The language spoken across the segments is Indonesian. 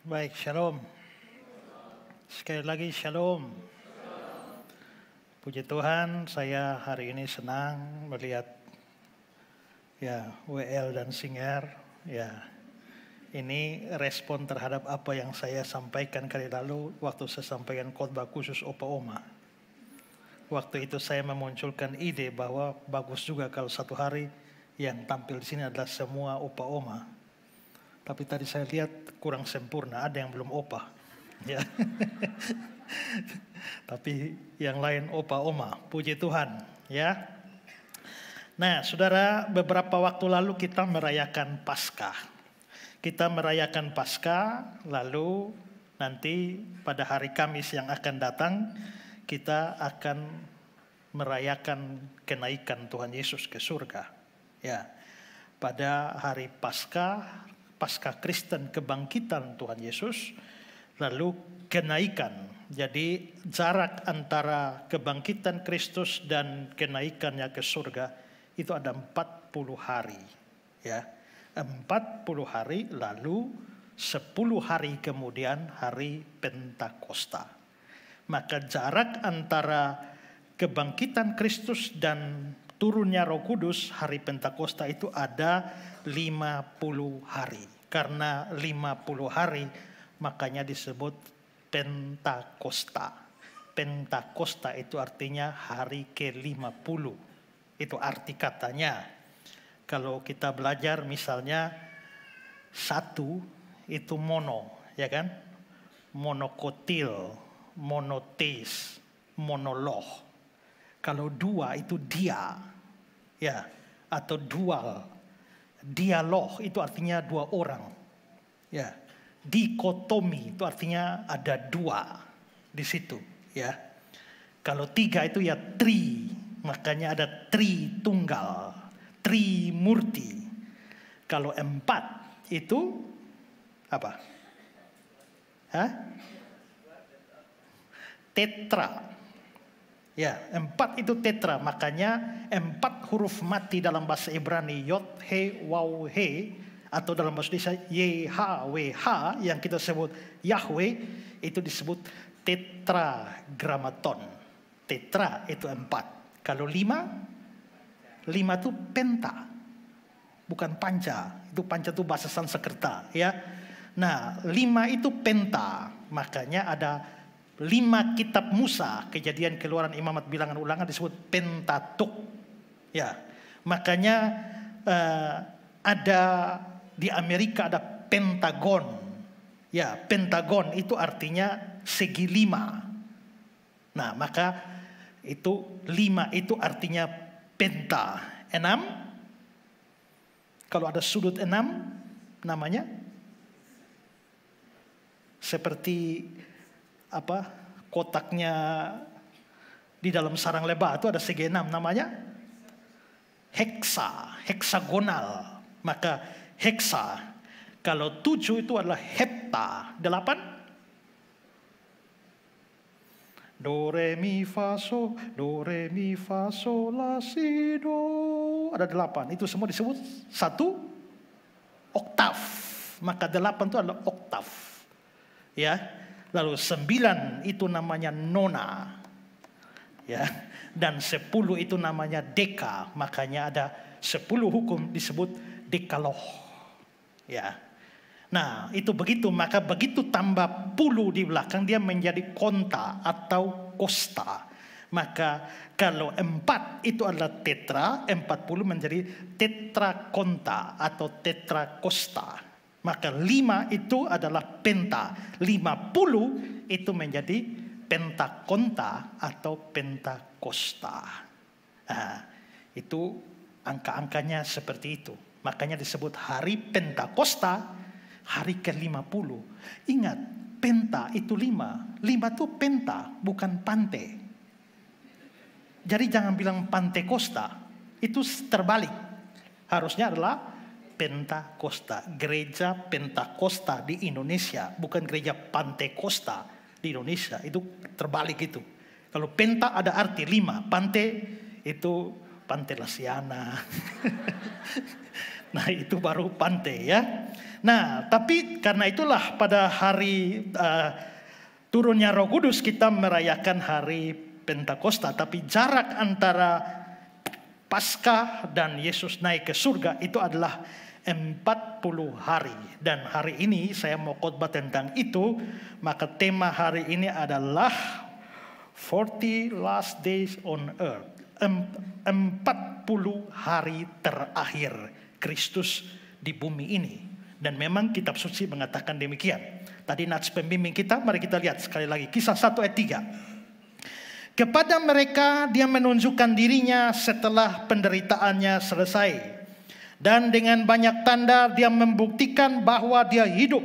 Baik, shalom. Sekali lagi shalom. Puji Tuhan, saya hari ini senang melihat WL dan Singer. Ini respon terhadap apa yang saya sampaikan kali lalu waktu saya sampaikan khotbah khusus Opa Oma. Waktu itu saya memunculkan ide bahwa bagus juga kalau satu hari yang tampil di sini adalah semua Opa Oma. Tapi tadi saya lihat kurang sempurna, ada yang belum Opa. Ya. Tapi yang lain Opa Oma, puji Tuhan. Ya. Nah, saudara, beberapa waktu lalu kita merayakan Paskah. Kita merayakan Paskah, lalu nanti pada hari Kamis yang akan datang, kita akan merayakan kenaikan Tuhan Yesus ke surga. Ya. Pada hari Paskah Kristen, kebangkitan Tuhan Yesus, lalu kenaikan. Jadi jarak antara kebangkitan Kristus dan kenaikannya ke surga itu ada 40 hari. Ya, 40 hari, lalu 10 hari kemudian hari Pentakosta. Maka jarak antara kebangkitan Kristus dan turunnya Roh Kudus hari Pentakosta itu ada 50 hari. Karena 50 hari makanya disebut Pentakosta. Pentakosta itu artinya hari ke-50. Itu arti katanya. Kalau kita belajar misalnya satu itu mono, ya kan? Monokotil, monoteis, monolog. Kalau dua itu dia, ya, atau dual. Dialog itu artinya dua orang. Ya. Dikotomi itu artinya ada dua di situ, ya. Kalau tiga itu ya tri, makanya ada tri tunggal, tri murti. Kalau empat itu apa? Tetra. Ya, 4 itu tetra, makanya 4 huruf mati dalam bahasa Ibrani Yod, He, Waw, He, atau dalam bahasa Indonesia YHWH yang kita sebut Yahweh, itu disebut tetragrammaton. Tetra itu 4. Kalau 5 itu penta, bukan panca. Itu panca itu bahasa Sanskerta, ya. Nah, 5 itu penta, makanya ada 5 kitab Musa, Kejadian, Keluaran, Imamat, Bilangan, Ulangan disebut Pentateuch. Ya, makanya ada di Amerika ada Pentagon. Ya, Pentagon itu artinya segi 5. Nah, maka itu 5 itu artinya penta. 6, kalau ada sudut 6 namanya seperti kotaknya di dalam sarang lebah itu ada segi 6 namanya heksagonal. Maka heksa. Kalau 7 itu adalah hepta. 8 do re mi fa so la si do. Ada 8. Itu semua disebut satu oktav. Maka 8 itu adalah oktav. Ya. Lalu 9 itu namanya nona. Ya. Dan 10 itu namanya deka. Makanya ada 10 hukum disebut dekaloh. Ya. Nah, itu begitu. Maka begitu tambah puluh di belakang dia menjadi konta atau kosta. Maka kalau 4 itu adalah tetra, 40 menjadi tetrakonta atau tetrakosta. Maka 5 itu adalah penta. 50 itu menjadi pentakonta atau pentakosta. Nah, itu angka-angkanya seperti itu. Makanya disebut hari Pentakosta, hari ke-50. Ingat, penta itu 5. 5 itu penta, bukan pante. Jadi jangan bilang Pantekosta. Itu terbalik. Harusnya adalah Pentakosta, gereja Pentakosta di Indonesia, bukan gereja Pantekosta di Indonesia. Itu terbalik itu. Kalau penta ada arti 5, pante itu Pantelasiana. Nah, itu baru pantai ya. Nah, tapi karena itulah pada hari turunnya Roh Kudus kita merayakan hari Pentakosta. Tapi jarak antara Paskah dan Yesus naik ke surga itu adalah 40 hari. Dan hari ini saya mau khotbah tentang itu. Maka tema hari ini adalah 40 last days on earth. 40 hari terakhir Kristus di bumi ini. Dan memang kitab suci mengatakan demikian. Tadi nats pembimbing kita, mari kita lihat sekali lagi. Kisah 1 ayat 3. Kepada mereka dia menunjukkan dirinya setelah penderitaannya selesai. Dan dengan banyak tanda dia membuktikan bahwa dia hidup.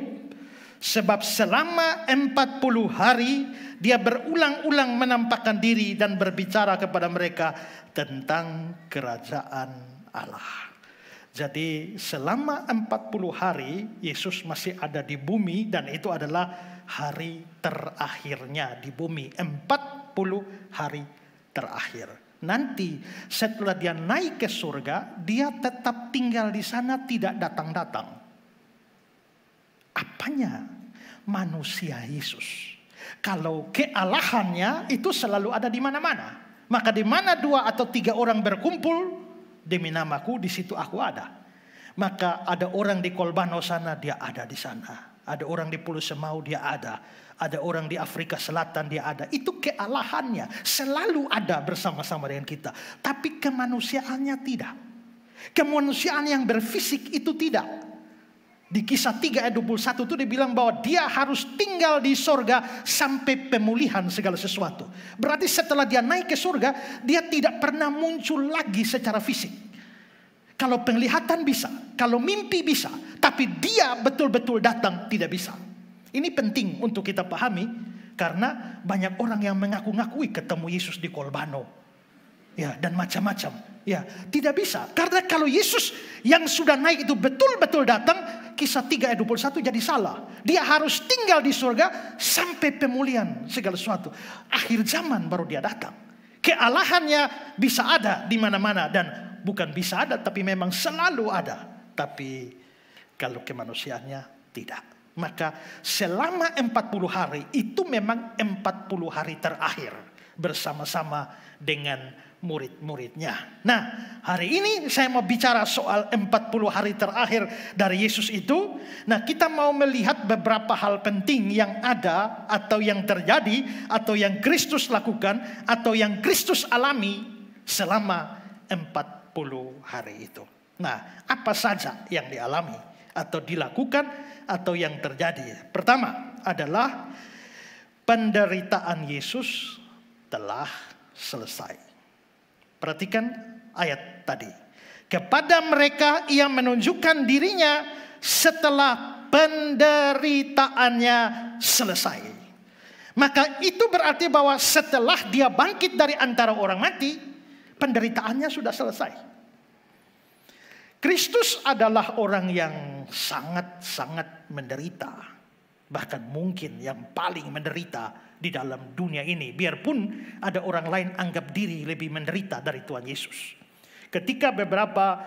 Sebab selama 40 hari dia berulang-ulang menampakkan diri dan berbicara kepada mereka tentang kerajaan Allah. Jadi selama 40 hari Yesus masih ada di bumi dan itu adalah hari terakhirnya di bumi. 40 hari terakhir. Nanti setelah dia naik ke surga, dia tetap tinggal di sana, tidak datang-datang. Apanya? Manusia Yesus. Kalau kealahannya itu selalu ada di mana-mana. Maka di mana 2 atau 3 orang berkumpul demi namaku, di situ aku ada. Maka ada orang di Kolbano sana, dia ada di sana. Ada orang di Pulau Semau, dia ada. Ada orang di Afrika Selatan, dia ada. Itu kealahannya. Selalu ada bersama-sama dengan kita. Tapi kemanusiaannya tidak. Kemanusiaan yang berfisik itu tidak. Di kisah 3 ayat 21 itu dibilang bahwa dia harus tinggal di surga sampai pemulihan segala sesuatu. Berarti setelah dia naik ke surga, dia tidak pernah muncul lagi secara fisik. Kalau penglihatan bisa, kalau mimpi bisa, tapi dia betul-betul datang tidak bisa. Ini penting untuk kita pahami karena banyak orang yang mengaku-ngakui ketemu Yesus di Kolbano. Ya, dan macam-macam. Ya, tidak bisa. Karena kalau Yesus yang sudah naik itu betul-betul datang, kisah 3 ayat 21 jadi salah. Dia harus tinggal di surga sampai pemulihan segala sesuatu. Akhir zaman baru dia datang. Kealahannya bisa ada di mana-mana dan bukan bisa ada tapi memang selalu ada. Tapi kalau kemanusiaannya tidak. Maka selama 40 hari itu memang 40 hari terakhir bersama-sama dengan murid-muridnya. Nah, hari ini saya mau bicara soal 40 hari terakhir dari Yesus itu. Nah, kita mau melihat beberapa hal penting yang ada atau yang terjadi atau yang Kristus lakukan atau yang Kristus alami selama 40 hari itu. Nah, apa saja yang dialami atau dilakukan atau yang terjadi? Pertama adalah penderitaan Yesus telah selesai. Perhatikan ayat tadi. Kepada mereka ia menunjukkan dirinya setelah penderitaannya selesai. Maka itu berarti bahwa setelah dia bangkit dari antara orang mati, penderitaannya sudah selesai. Kristus adalah orang yang sangat-sangat menderita. Bahkan mungkin yang paling menderita di dalam dunia ini. Biarpun ada orang lain anggap diri lebih menderita dari Tuhan Yesus. Ketika beberapa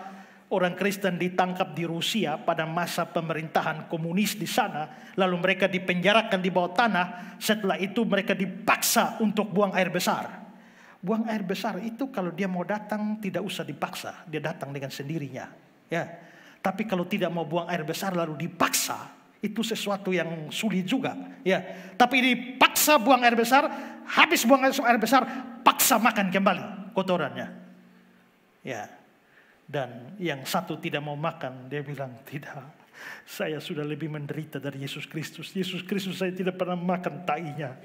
orang Kristen ditangkap di Rusia pada masa pemerintahan komunis di sana. Lalu mereka dipenjarakan di bawah tanah. Setelah itu mereka dipaksa untuk buang air besar. Buang air besar itu kalau dia mau datang tidak usah dipaksa. Dia datang dengan sendirinya. Ya. Tapi kalau tidak mau buang air besar lalu dipaksa. Itu sesuatu yang sulit juga, ya. Tapi dipaksa buang air besar, habis buang air besar, paksa makan kembali kotorannya, ya. Dan yang satu tidak mau makan, dia bilang tidak, saya sudah lebih menderita dari Yesus Kristus. Yesus Kristus saya tidak pernah makan tainya,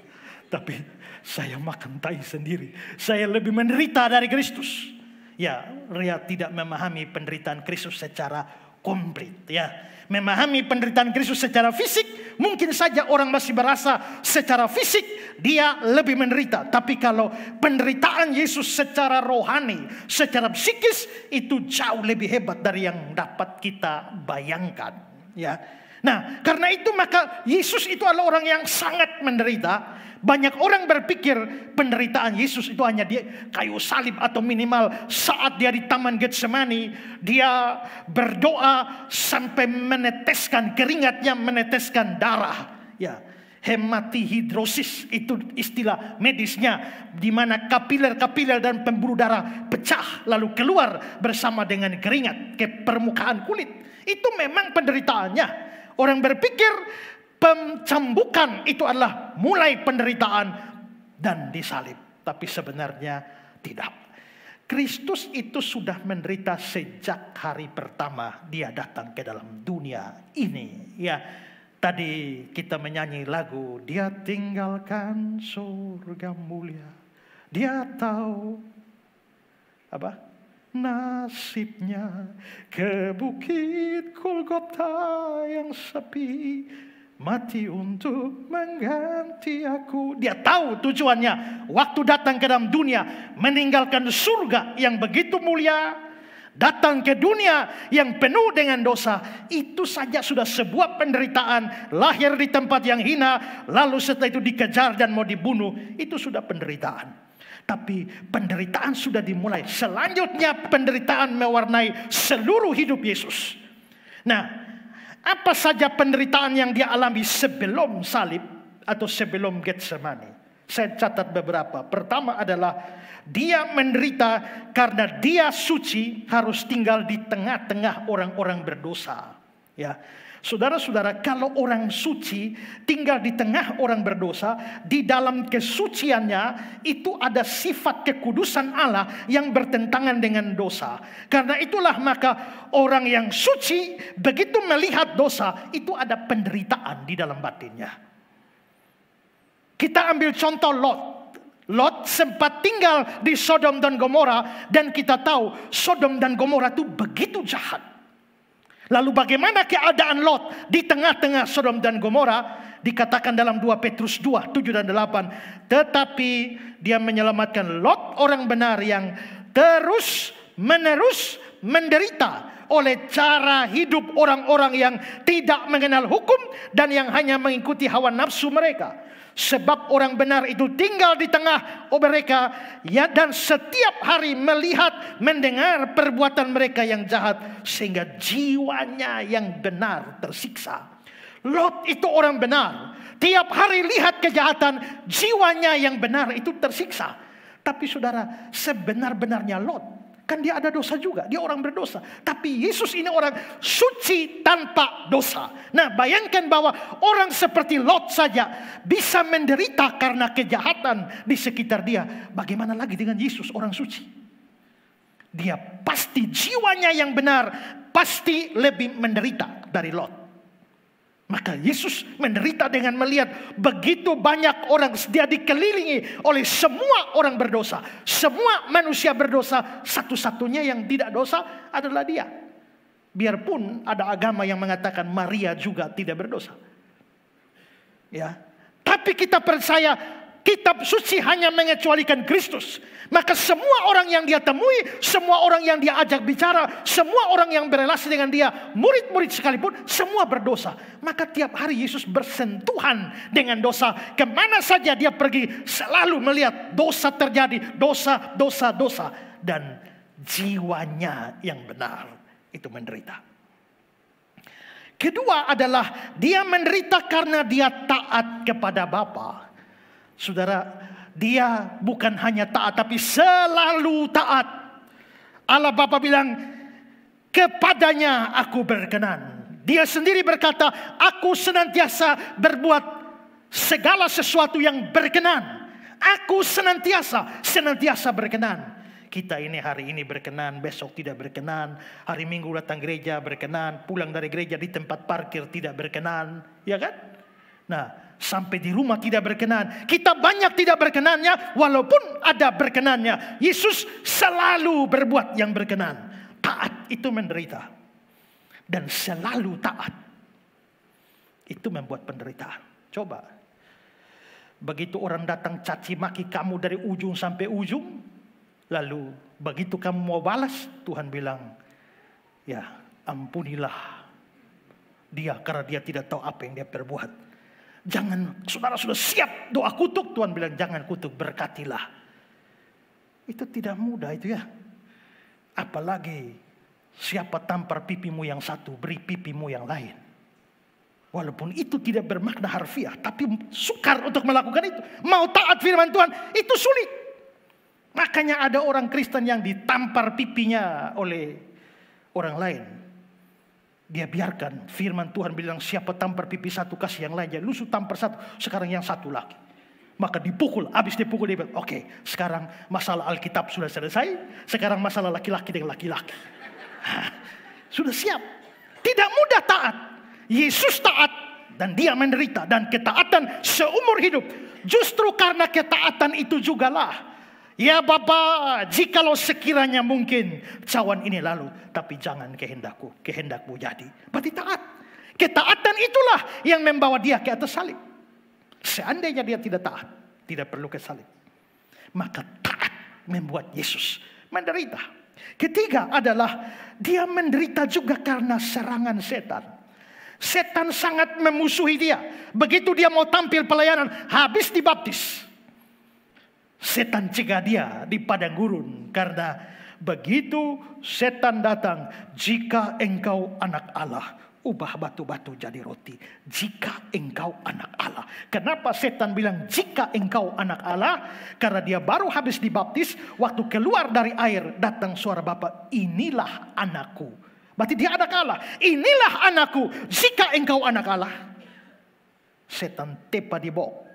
tapi saya makan tai sendiri. Saya lebih menderita dari Kristus. Ya, dia tidak memahami penderitaan Kristus secara komplit, ya. Memahami penderitaan Kristus secara fisik, mungkin saja orang masih berasa secara fisik dia lebih menderita. Tapi kalau penderitaan Yesus secara rohani, secara psikis itu jauh lebih hebat dari yang dapat kita bayangkan. Ya, nah karena itu maka Yesus itu adalah orang yang sangat menderita. Banyak orang berpikir penderitaan Yesus itu hanya di kayu salib atau minimal saat dia di Taman Getsemani. Dia berdoa sampai meneteskan keringatnya, meneteskan darah. Ya, hematihidrosis itu istilah medisnya, di mana kapiler-kapiler dan pembuluh darah pecah lalu keluar bersama dengan keringat ke permukaan kulit. Itu memang penderitaannya. Orang berpikir pencambukan itu adalah mulai penderitaan dan disalib. Tapi sebenarnya tidak. Kristus itu sudah menderita sejak hari pertama dia datang ke dalam dunia ini. Ya, tadi kita menyanyi lagu, dia tinggalkan surga mulia. Dia tahu apa? Nasibnya ke bukit Golgota yang sepi, mati untuk mengganti aku. Dia tahu tujuannya waktu datang ke dalam dunia, meninggalkan surga yang begitu mulia, datang ke dunia yang penuh dengan dosa. Itu saja sudah sebuah penderitaan. Lahir di tempat yang hina, lalu setelah itu dikejar dan mau dibunuh. Itu sudah penderitaan. Tapi penderitaan sudah dimulai. Selanjutnya penderitaan mewarnai seluruh hidup Yesus. Nah, apa saja penderitaan yang dia alami sebelum salib atau sebelum Getsemani? Saya catat beberapa. Pertama adalah dia menderita karena dia suci harus tinggal di tengah-tengah orang-orang berdosa. Ya, saudara-saudara, kalau orang suci tinggal di tengah orang berdosa, di dalam kesuciannya itu ada sifat kekudusan Allah yang bertentangan dengan dosa. Karena itulah maka orang yang suci begitu melihat dosa itu ada penderitaan di dalam batinnya. Kita ambil contoh Lot. Lot sempat tinggal di Sodom dan Gomora, dan kita tahu Sodom dan Gomora itu begitu jahat. Lalu bagaimana keadaan Lot di tengah-tengah Sodom dan Gomora? Dikatakan dalam 2 Petrus 2, 7 dan 8. Tetapi dia menyelamatkan Lot, orang benar yang terus menerus menderita oleh cara hidup orang-orang yang tidak mengenal hukum dan yang hanya mengikuti hawa nafsu mereka. Sebab orang benar itu tinggal di tengah mereka, ya, dan setiap hari melihat, mendengar perbuatan mereka yang jahat, sehingga jiwanya yang benar tersiksa. Lot itu orang benar, tiap hari lihat kejahatan, jiwanya yang benar itu tersiksa. Tapi saudara, sebenar-benarnya Lot, kan dia ada dosa juga, dia orang berdosa. Tapi Yesus ini orang suci tanpa dosa. Nah, bayangkan bahwa orang seperti Lot saja bisa menderita karena kejahatan di sekitar dia. Bagaimana lagi dengan Yesus, orang suci? Dia pasti jiwanya yang benar, pasti lebih menderita dari Lot. Maka Yesus menderita dengan melihat begitu banyak orang, dia dikelilingi oleh semua orang berdosa. Semua manusia berdosa, satu-satunya yang tidak dosa adalah dia. Biarpun ada agama yang mengatakan Maria juga tidak berdosa. Ya, tapi kita percaya kitab suci hanya mengecualikan Kristus. Maka semua orang yang dia temui, semua orang yang dia ajak bicara, semua orang yang berelasi dengan dia, murid-murid sekalipun, semua berdosa. Maka tiap hari Yesus bersentuhan dengan dosa. Kemana saja dia pergi, selalu melihat dosa terjadi, dosa, dosa, dosa. Dan jiwanya yang benar itu menderita. Kedua adalah dia menderita karena dia taat kepada Bapa. Saudara, dia bukan hanya taat, tapi selalu taat. Allah Bapa bilang, kepadanya aku berkenan. Dia sendiri berkata, aku senantiasa berbuat segala sesuatu yang berkenan. Aku senantiasa berkenan. Kita ini hari ini berkenan, besok tidak berkenan. Hari Minggu datang gereja berkenan, pulang dari gereja di tempat parkir tidak berkenan. Ya kan? Nah, sampai di rumah tidak berkenan. Kita banyak tidak berkenannya, walaupun ada berkenannya. Yesus selalu berbuat yang berkenan. Taat itu menderita. Dan selalu taat itu membuat penderitaan. Coba, begitu orang datang caci maki kamu dari ujung sampai ujung, lalu begitu kamu mau balas, Tuhan bilang, ya ampunilah dia karena dia tidak tahu apa yang dia perbuat. Jangan, saudara sudah siap doa kutuk, Tuhan bilang jangan kutuk, berkatilah. Itu tidak mudah itu ya. Apalagi siapa tampar pipimu yang satu, beri pipimu yang lain. Walaupun itu tidak bermakna harfiah, tapi sukar untuk melakukan itu. Mau taat firman Tuhan, itu sulit. Makanya ada orang Kristen yang ditampar pipinya oleh orang lain. Dia biarkan firman Tuhan bilang siapa tampar pipi satu kasih yang lainnya. Lu tampar satu, sekarang yang satu lagi. Maka dipukul, habis dipukul dia bilang, oke, sekarang masalah Alkitab sudah selesai. Sekarang masalah laki-laki dengan laki-laki. Sudah siap. Tidak mudah taat. Yesus taat dan dia menderita. Dan ketaatan seumur hidup. Justru karena ketaatan itu jugalah. Ya Bapa, jikalau sekiranya mungkin cawan ini lalu. Tapi jangan kehendakku, kehendakmu jadi. Berarti taat. Ketaatan itulah yang membawa dia ke atas salib. Seandainya dia tidak taat, tidak perlu ke salib. Maka taat membuat Yesus menderita. Ketiga adalah dia menderita juga karena serangan setan. Setan sangat memusuhi dia. Begitu dia mau tampil pelayanan, habis dibaptis. Setan cegah dia di padang gurun. Karena begitu setan datang, jika engkau anak Allah, ubah batu-batu jadi roti. Jika engkau anak Allah. Kenapa setan bilang jika engkau anak Allah? Karena dia baru habis dibaptis. Waktu keluar dari air, datang suara Bapa, inilah anakku. Berarti dia anak Allah. Inilah anakku, jika engkau anak Allah. Setan tepa di bawah.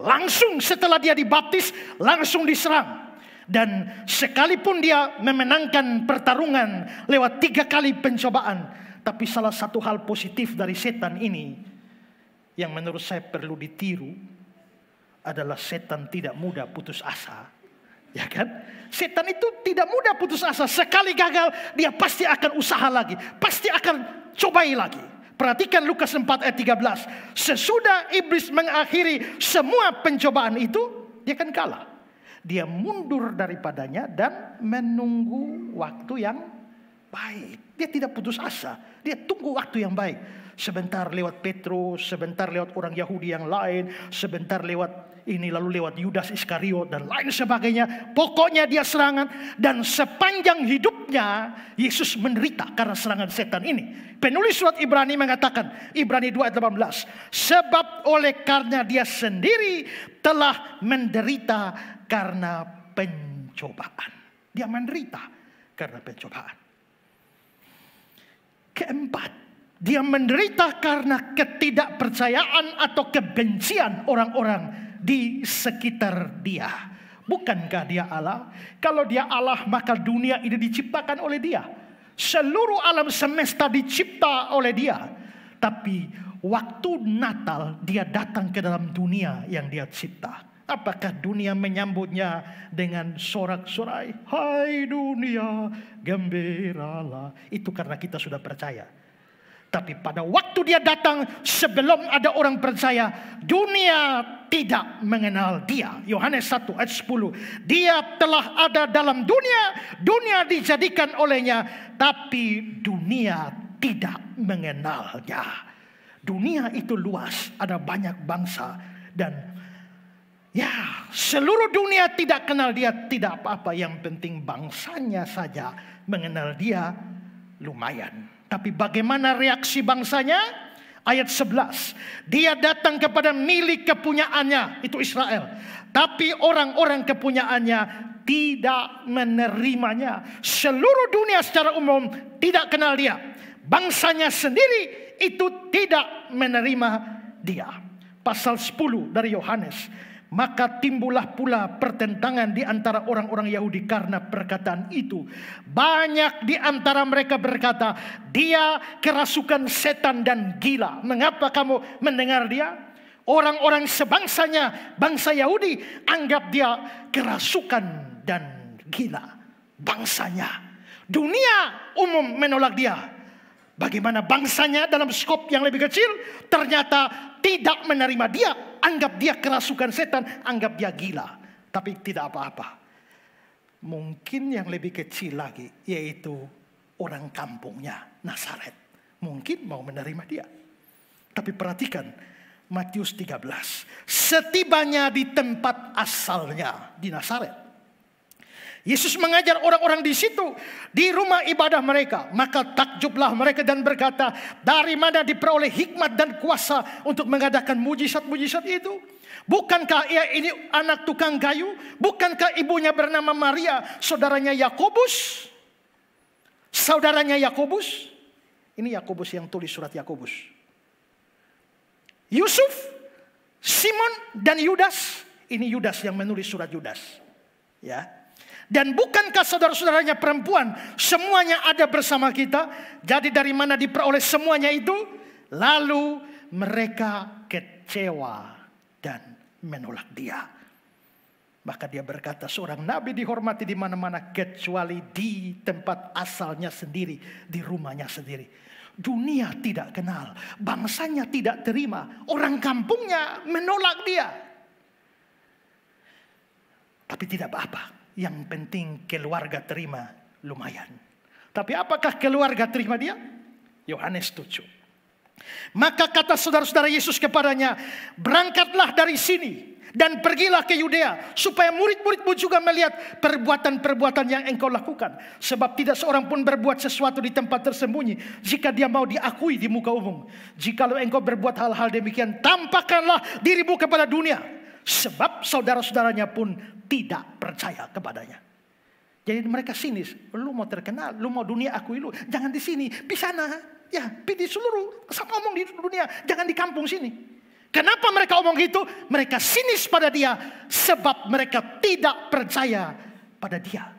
Langsung setelah dia dibaptis, langsung diserang. Dan sekalipun dia memenangkan pertarungan lewat 3 kali pencobaan. Tapi salah satu hal positif dari setan ini, yang menurut saya perlu ditiru, adalah setan tidak mudah putus asa. Ya kan? Setan itu tidak mudah putus asa. Sekali gagal, dia pasti akan usaha lagi. Pasti akan cobai lagi. Perhatikan Lukas 4 ayat 13. Sesudah iblis mengakhiri semua pencobaan itu, dia akan kalah. Dia mundur daripadanya dan menunggu waktu yang baik. Dia tidak putus asa. Dia tunggu waktu yang baik. Sebentar lewat Petrus, sebentar lewat orang Yahudi yang lain, sebentar lewat ini lalu lewat Yudas Iskariot dan lain sebagainya. Pokoknya dia serangan. Dan sepanjang hidupnya Yesus menderita karena serangan setan ini. Penulis surat Ibrani mengatakan, Ibrani 2 ayat 18, sebab oleh karena dia sendiri telah menderita karena pencobaan. Dia menderita karena pencobaan. Keempat, dia menderita karena ketidakpercayaan atau kebencian orang-orang di sekitar dia. Bukankah dia Allah? Kalau dia Allah, maka dunia ini diciptakan oleh dia. Seluruh alam semesta dicipta oleh dia. Tapi waktu Natal dia datang ke dalam dunia yang dia cipta. Apakah dunia menyambutnya dengan sorak-sorai? Hai dunia, gembiralah. Itu karena kita sudah percaya. Tapi pada waktu dia datang, sebelum ada orang percaya, dunia tidak mengenal dia. Yohanes 1 ayat 10. Dia telah ada dalam dunia, dunia dijadikan olehnya, tapi dunia tidak mengenalnya. Dunia itu luas, ada banyak bangsa. Dan ya, seluruh dunia tidak kenal dia, tidak apa-apa. Yang penting bangsanya saja mengenal dia, lumayan. Tapi bagaimana reaksi bangsanya? Ayat 11. Dia datang kepada milik kepunyaannya, itu Israel. Tapi orang-orang kepunyaannya tidak menerimanya. Seluruh dunia secara umum tidak kenal dia. Bangsanya sendiri itu tidak menerima dia. Pasal 10 dari Yohanes. Maka timbullah pula pertentangan di antara orang-orang Yahudi karena perkataan itu. Banyak di antara mereka berkata, dia kerasukan setan dan gila. Mengapa kamu mendengar dia? Orang-orang sebangsanya, bangsa Yahudi, anggap dia kerasukan dan gila. Bangsanya. Dunia umum menolak dia. Bagaimana bangsanya dalam skop yang lebih kecil ternyata tidak menerima dia. Anggap dia kerasukan setan, anggap dia gila. Tapi tidak apa-apa. Mungkin yang lebih kecil lagi, yaitu orang kampungnya, Nazaret. Mungkin mau menerima dia. Tapi perhatikan Matius 13. Setibanya di tempat asalnya di Nazaret, Yesus mengajar orang-orang di situ, di rumah ibadah mereka. Maka takjublah mereka dan berkata, dari mana diperoleh hikmat dan kuasa untuk mengadakan mujizat-mujizat itu? Bukankah ia ini anak tukang kayu? Bukankah ibunya bernama Maria, saudaranya Yakobus? Saudaranya Yakobus? Ini Yakobus yang tulis surat Yakobus. Yusuf, Simon, dan Yudas. Ini Yudas yang menulis surat Yudas. Ya. Dan bukankah saudara-saudaranya perempuan semuanya ada bersama kita? Jadi dari mana diperoleh semuanya itu? Lalu mereka kecewa dan menolak dia. Maka dia berkata, seorang nabi dihormati di mana-mana kecuali di tempat asalnya sendiri, di rumahnya sendiri. Dunia tidak kenal, bangsanya tidak terima, orang kampungnya menolak dia. Tapi tidak apa-apa. Yang penting keluarga terima, lumayan. Tapi apakah keluarga terima dia? Yohanes 7. Maka kata saudara-saudara Yesus kepadanya, berangkatlah dari sini dan pergilah ke Yudea, supaya murid-muridmu juga melihat perbuatan-perbuatan yang engkau lakukan. Sebab tidak seorang pun berbuat sesuatu di tempat tersembunyi jika dia mau diakui di muka umum. Jikalau engkau berbuat hal-hal demikian, tampakkanlah dirimu kepada dunia. Sebab saudara-saudaranya pun tidak percaya kepadanya. Jadi mereka sinis. Lu mau terkenal, lu mau dunia akui lu, jangan di sini, di sana. Ya, di seluruh, sama ngomong di dunia, jangan di kampung sini. Kenapa mereka omong gitu? Mereka sinis pada dia, sebab mereka tidak percaya pada dia.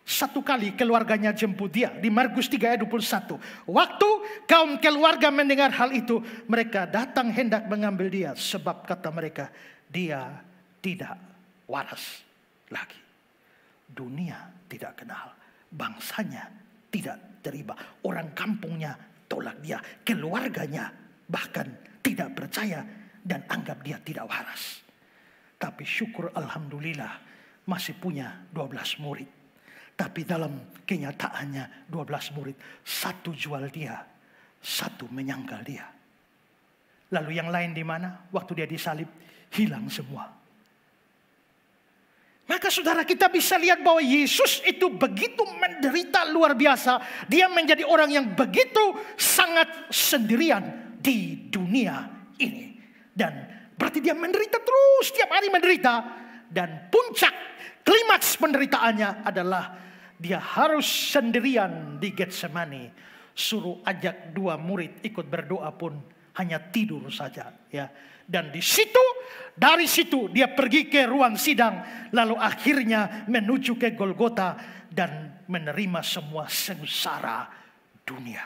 Satu kali keluarganya jemput dia di Markus 3 ayat 21. Waktu kaum keluarga mendengar hal itu, mereka datang hendak mengambil dia, sebab kata mereka, dia tidak waras lagi. Dunia tidak kenal, bangsanya tidak terima, orang kampungnya tolak dia, keluarganya bahkan tidak percaya dan anggap dia tidak waras. Tapi syukur alhamdulillah masih punya 12 murid. Tapi dalam kenyataannya 12 murid, satu jual dia, satu menyangkal dia. Lalu yang lain di mana? Waktu dia disalib, hilang semua. Maka saudara, kita bisa lihat bahwa Yesus itu begitu menderita luar biasa. Dia menjadi orang yang begitu sangat sendirian di dunia ini. Dan berarti dia menderita terus, setiap hari menderita. Dan puncak, klimaks penderitaannya adalah dia harus sendirian di Getsemani. Suruh ajak 2 murid ikut berdoa pun hanya tidur saja, ya. Dan dari situ dia pergi ke ruang sidang, lalu akhirnya menuju ke Golgota dan menerima semua sengsara dunia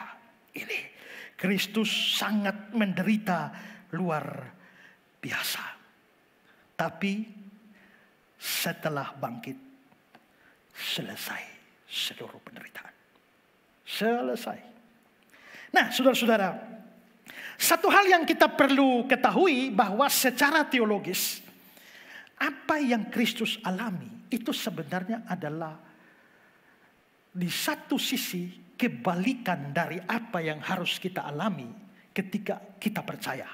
ini. Kristus sangat menderita luar biasa. Tapi setelah bangkit, selesai seluruh penderitaan. Selesai. Nah, saudara-saudara, satu hal yang kita perlu ketahui bahwa secara teologis, apa yang Kristus alami itu sebenarnya adalah di satu sisi kebalikan dari apa yang harus kita alami ketika kita percaya.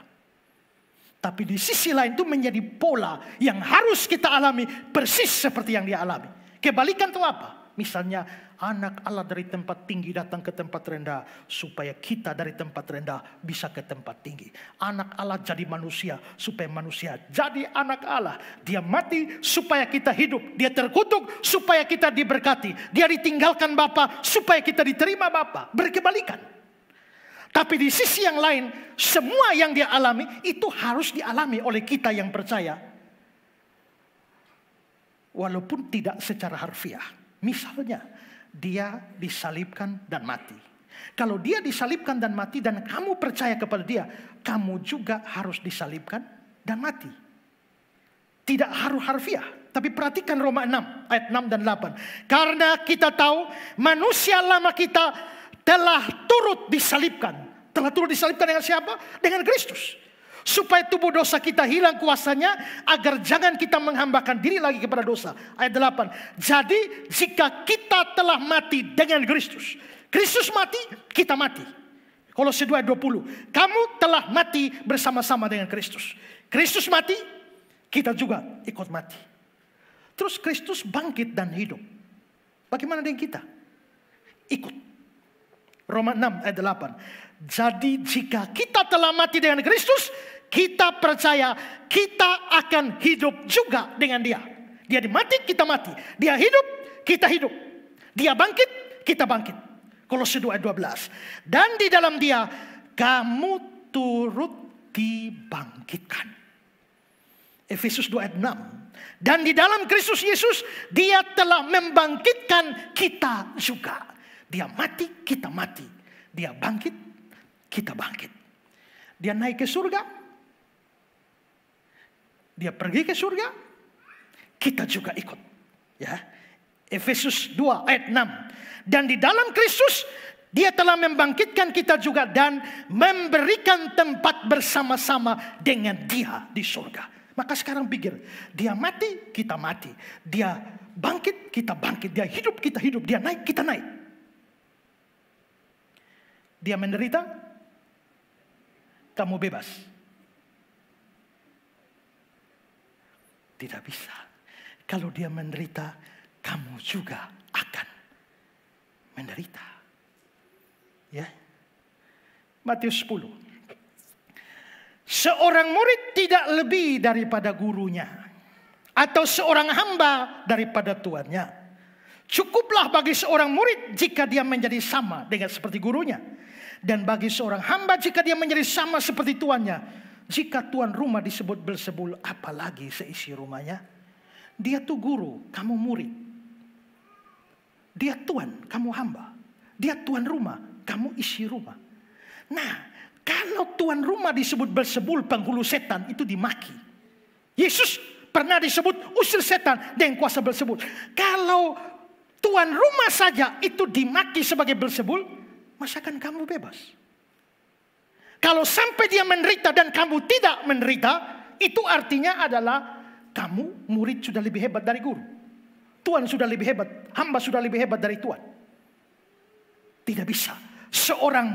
Tapi di sisi lain itu menjadi pola yang harus kita alami persis seperti yang dia alami. Kebalikan itu apa? Misalnya anak Allah dari tempat tinggi datang ke tempat rendah supaya kita dari tempat rendah bisa ke tempat tinggi. Anak Allah jadi manusia supaya manusia jadi anak Allah. Dia mati supaya kita hidup. Dia terkutuk supaya kita diberkati. Dia ditinggalkan Bapa supaya kita diterima Bapa. Berkebalikan. Tapi di sisi yang lain, semua yang dia alami itu harus dialami oleh kita yang percaya. Walaupun tidak secara harfiah. Misalnya, dia disalibkan dan mati. Kalau dia disalibkan dan mati dan kamu percaya kepada dia, kamu juga harus disalibkan dan mati. Tidak harus harfiah. Tapi perhatikan Roma 6 ayat 6 dan 8. Karena kita tahu manusia lama kita telah turut disalibkan. Telah turut disalibkan dengan siapa? Dengan Kristus. Supaya tubuh dosa kita hilang kuasanya, agar jangan kita menghambakan diri lagi kepada dosa. Ayat 8. Jadi jika kita telah mati dengan Kristus, Kristus mati, kita mati. Kolose 2 ayat 20. Kamu telah mati bersama-sama dengan Kristus. Kristus mati, kita juga ikut mati. Terus Kristus bangkit dan hidup. Bagaimana dengan kita? Ikut. Roma 6 ayat 8. Jadi jika kita telah mati dengan Kristus, kita percaya kita akan hidup juga dengan dia. Dia mati, kita mati. Dia hidup, kita hidup. Dia bangkit, kita bangkit. Kolose 2 ayat 12. Dan di dalam dia kamu turut dibangkitkan. Efesus 2 ayat 6. Dan di dalam Kristus Yesus dia telah membangkitkan kita juga. Dia mati, kita mati. Dia bangkit, kita bangkit. Dia naik ke surga. Dia pergi ke surga. Kita juga ikut. Ya. Efesus 2 ayat 6. Dan di dalam Kristus dia telah membangkitkan kita juga dan memberikan tempat bersama-sama dengan dia di surga. Maka sekarang pikir, dia mati, kita mati. Dia bangkit, kita bangkit. Dia hidup, kita hidup. Dia naik, kita naik. Dia menderita, kamu bebas. Tidak bisa. Kalau dia menderita, kamu juga akan menderita. Ya. Matius 10. Seorang murid tidak lebih daripada gurunya, atau seorang hamba daripada tuannya. Cukuplah bagi seorang murid jika dia menjadi sama dengan seperti gurunya, dan bagi seorang hamba jika dia menjadi sama seperti tuannya. Jika tuan rumah disebut Beelzebul, apalagi seisi rumahnya. Dia tuh guru, kamu murid. Dia tuan, kamu hamba. Dia tuan rumah, kamu isi rumah. Nah, kalau tuan rumah disebut Beelzebul, penghulu setan, itu dimaki. Yesus pernah disebut usir setan dengan kuasa Beelzebul. Kalau tuan rumah saja itu dimaki sebagai Beelzebul, masakan kamu bebas? Kalau sampai dia menderita dan kamu tidak menderita, itu artinya adalah kamu murid sudah lebih hebat dari guru. Tuhan sudah lebih hebat, hamba sudah lebih hebat dari Tuhan. Tidak bisa. Seorang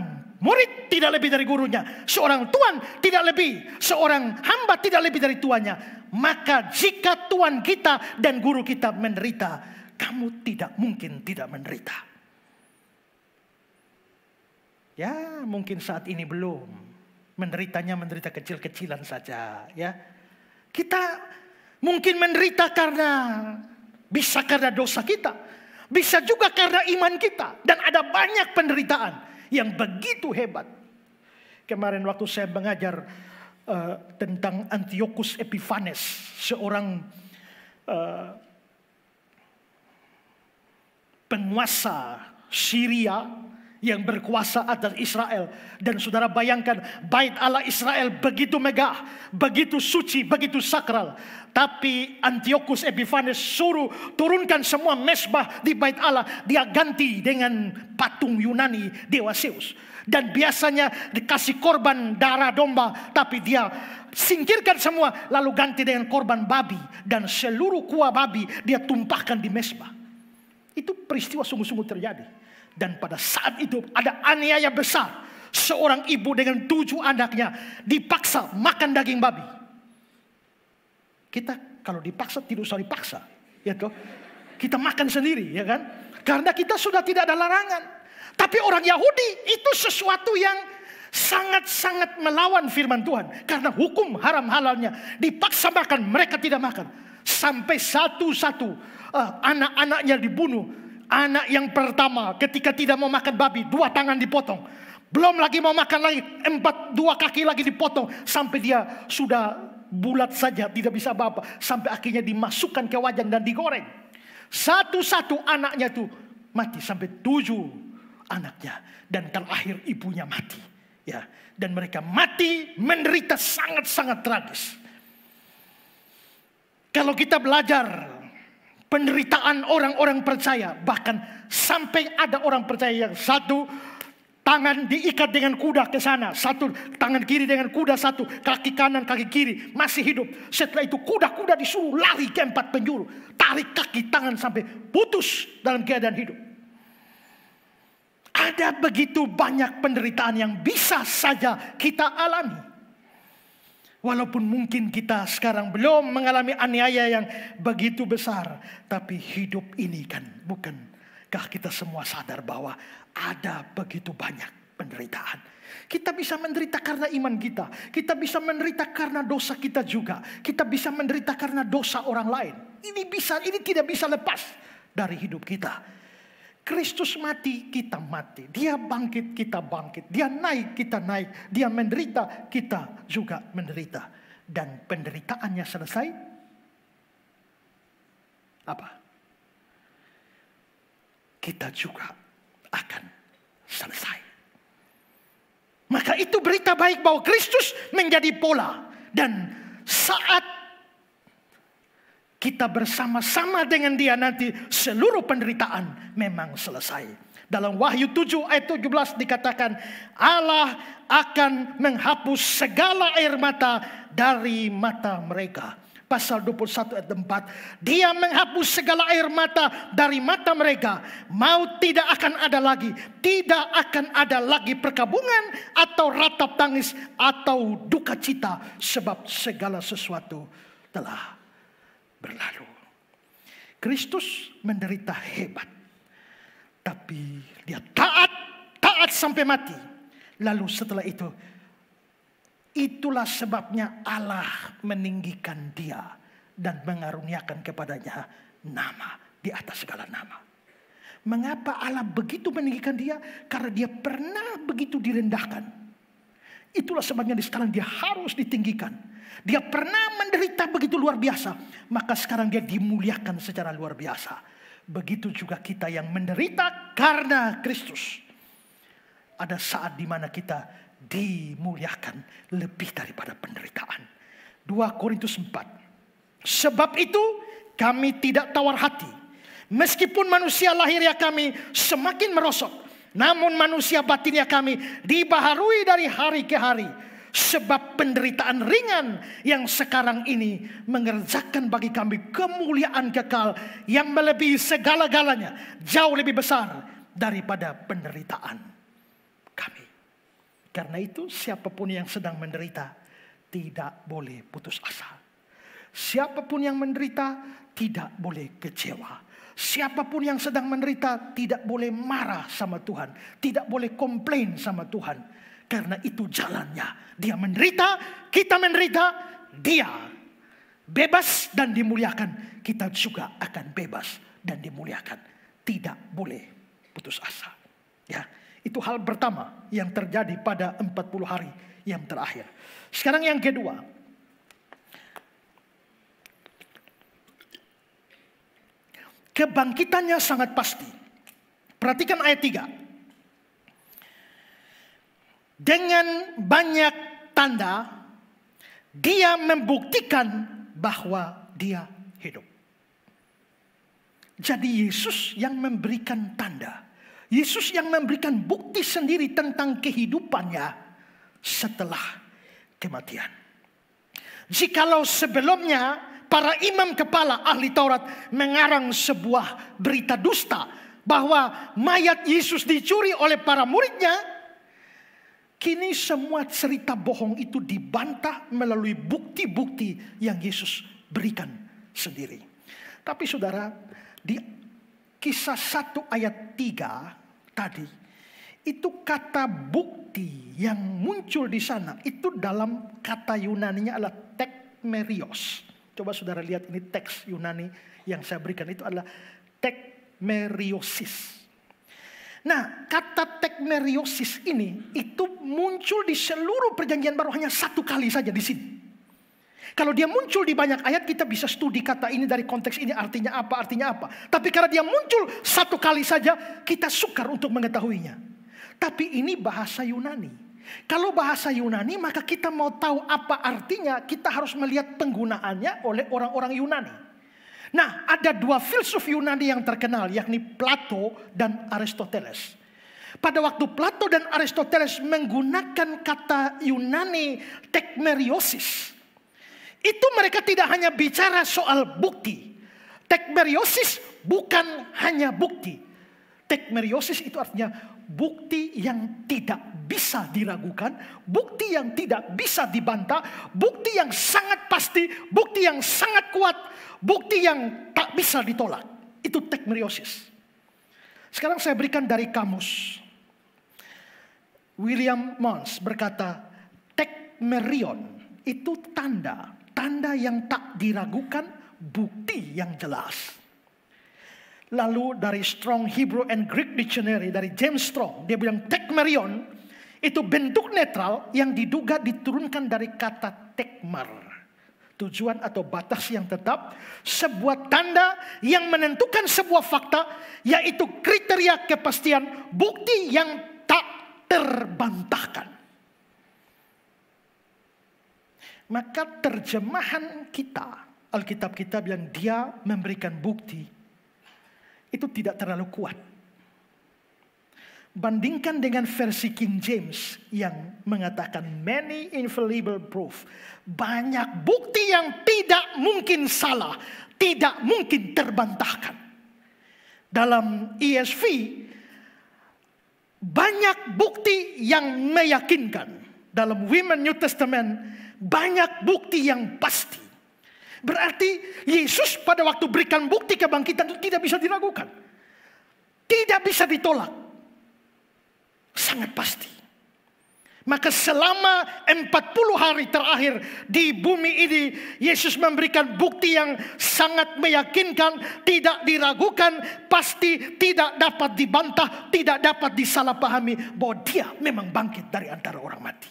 murid tidak lebih dari gurunya. Seorang tuan tidak lebih. Seorang hamba tidak lebih dari tuannya. Maka jika tuan kita dan guru kita menderita, kamu tidak mungkin tidak menderita. Ya, mungkin saat ini belum. Menderitanya menderita kecil-kecilan saja. Ya, kita mungkin menderita bisa karena dosa kita. Bisa juga karena iman kita. Dan ada banyak penderitaan yang begitu hebat. Kemarin waktu saya mengajar tentang Antiochus Epiphanes. Seorang penguasa Syria yang berkuasa atas Israel. Dan saudara bayangkan, bait Allah Israel begitu megah, begitu suci, begitu sakral. Tapi Antiochus Epiphanes suruh turunkan semua mesbah di bait Allah. Dia ganti dengan patung Yunani, dewa Zeus. Dan biasanya dikasih korban darah domba, tapi dia singkirkan semua, lalu ganti dengan korban babi. Dan seluruh kuah babi dia tumpahkan di mesbah. Itu peristiwa sungguh-sungguh terjadi. Dan pada saat itu ada aniaya besar. Seorang ibu dengan 7 anaknya dipaksa makan daging babi. Kita kalau dipaksa tidak usah dipaksa, ya toh. Kita makan sendiri, ya kan? Karena kita sudah tidak ada larangan. Tapi orang Yahudi itu sesuatu yang sangat-sangat melawan firman Tuhan. Karena hukum haram halalnya dipaksa makan, mereka tidak makan. Sampai satu-satu anak-anaknya dibunuh. Anak yang pertama ketika tidak mau makan babi, 2 tangan dipotong. Belum lagi mau makan lagi, 2 kaki lagi dipotong. Sampai dia sudah bulat saja, tidak bisa apa-apa. Sampai akhirnya dimasukkan ke wajan dan digoreng. Satu-satu anaknya itu mati, sampai 7 anaknya. Dan terakhir ibunya mati. Ya, dan mereka mati menderita sangat-sangat tragis. Kalau kita belajar penderitaan orang-orang percaya, bahkan sampai ada orang percaya yang satu tangan diikat dengan kuda ke sana, satu tangan kiri dengan kuda, satu kaki kanan, kaki kiri masih hidup. Setelah itu kuda-kuda disuruh lari ke 4 penjuru, tarik kaki tangan sampai putus dalam keadaan hidup. Ada begitu banyak penderitaan yang bisa saja kita alami. Walaupun mungkin kita sekarang belum mengalami aniaya yang begitu besar. Tapi hidup ini kan, bukankah kita semua sadar bahwa ada begitu banyak penderitaan. Kita bisa menderita karena iman kita. Kita bisa menderita karena dosa kita juga. Kita bisa menderita karena dosa orang lain. Ini tidak bisa lepas dari hidup kita. Kristus mati, kita mati. Dia bangkit, kita bangkit. Dia naik, kita naik. Dia menderita, kita juga menderita. Dan penderitaannya selesai. Apa? Kita juga akan selesai. Maka itu berita baik bahwa Kristus menjadi pola. Dan saat kita bersama-sama dengan dia nanti, seluruh penderitaan memang selesai. Dalam Wahyu 7 ayat 17 dikatakan, Allah akan menghapus segala air mata dari mata mereka. Pasal 21 ayat 4, dia menghapus segala air mata dari mata mereka. Maut tidak akan ada lagi. Tidak akan ada lagi perkabungan atau ratap tangis atau duka cita. Sebab segala sesuatu telah berlalu. Kristus menderita hebat. Tapi dia taat sampai mati. Lalu setelah itu, itulah sebabnya Allah meninggikan dia dan mengaruniakan kepadanya nama di atas segala nama. Mengapa Allah begitu meninggikan dia? Karena dia pernah begitu direndahkan. Itulah sebabnya sekarang dia harus ditinggikan. Dia pernah menderita begitu luar biasa. Maka sekarang dia dimuliakan secara luar biasa. Begitu juga kita yang menderita karena Kristus. Ada saat di mana kita dimuliakan lebih daripada penderitaan. 2 Korintus 4. Sebab itu kami tidak tawar hati. Meskipun manusia lahirnya kami semakin merosot. Namun manusia batinnya kami dibaharui dari hari ke hari. Sebab penderitaan ringan yang sekarang ini mengerjakan bagi kami kemuliaan kekal yang melebihi segala-galanya, jauh lebih besar daripada penderitaan kami. Karena itu siapapun yang sedang menderita tidak boleh putus asa. Siapapun yang menderita tidak boleh kecewa. Siapapun yang sedang menderita tidak boleh marah sama Tuhan, tidak boleh komplain sama Tuhan. Karena itu jalannya. Dia menderita, kita menderita, dia bebas dan dimuliakan. Kita juga akan bebas dan dimuliakan. Tidak boleh putus asa. Ya, itu hal pertama yang terjadi pada 40 hari yang terakhir. Sekarang yang kedua. Kebangkitannya sangat pasti. Perhatikan ayat 3. Dengan banyak tanda, dia membuktikan bahwa dia hidup. Jadi Yesus yang memberikan tanda. Yesus yang memberikan bukti sendiri tentang kehidupannya setelah kematian. Jikalau sebelumnya para imam kepala ahli Taurat mengarang sebuah berita dusta bahwa mayat Yesus dicuri oleh para muridnya, kini semua cerita bohong itu dibantah melalui bukti-bukti yang Yesus berikan sendiri. Tapi saudara, di Kisah 1 ayat 3 tadi, itu kata bukti yang muncul di sana, itu dalam kata Yunaninya adalah tekmerios. Coba saudara lihat, ini teks Yunani yang saya berikan, itu adalah tekmeriosis. Nah, kata tekmeriosis ini itu muncul di seluruh perjanjian baru hanya satu kali saja di sini. Kalau dia muncul di banyak ayat, kita bisa studi kata ini dari konteks ini artinya apa. Tapi karena dia muncul satu kali saja, kita sukar untuk mengetahuinya. Tapi ini bahasa Yunani. Kalau bahasa Yunani, maka kita mau tahu apa artinya, kita harus melihat penggunaannya oleh orang-orang Yunani. Nah, ada dua filsuf Yunani yang terkenal, yakni Plato dan Aristoteles. Pada waktu Plato dan Aristoteles menggunakan kata Yunani tekmeriosis, itu mereka tidak hanya bicara soal bukti. Tekmeriosis bukan hanya bukti. Tekmeriosis itu artinya bukti yang tidak bisa diragukan, bukti yang tidak bisa dibantah, bukti yang sangat pasti, bukti yang sangat kuat, bukti yang tak bisa ditolak. Itu tekmeriosis. Sekarang saya berikan dari kamus. William Mons berkata, tekmerion itu tanda yang tak diragukan, bukti yang jelas. Lalu dari Strong Hebrew and Greek Dictionary, dari James Strong, dia bilang tekmerion itu bentuk netral yang diduga diturunkan dari kata tekmer. Tujuan atau batas yang tetap, sebuah tanda yang menentukan sebuah fakta, yaitu kriteria kepastian, bukti yang tak terbantahkan. Maka terjemahan kita, Alkitab kita bilang dia memberikan bukti, itu tidak terlalu kuat. Bandingkan dengan versi King James yang mengatakan many infallible proof. Banyak bukti yang tidak mungkin salah, tidak mungkin terbantahkan. Dalam ESV, banyak bukti yang meyakinkan. Dalam Women New Testament, banyak bukti yang pasti. Berarti Yesus pada waktu berikan bukti kebangkitan itu tidak bisa diragukan. Tidak bisa ditolak. Sangat pasti. Maka selama 40 hari terakhir di bumi ini, Yesus memberikan bukti yang sangat meyakinkan, tidak diragukan, pasti, tidak dapat dibantah, tidak dapat disalahpahami bahwa dia memang bangkit dari antara orang mati.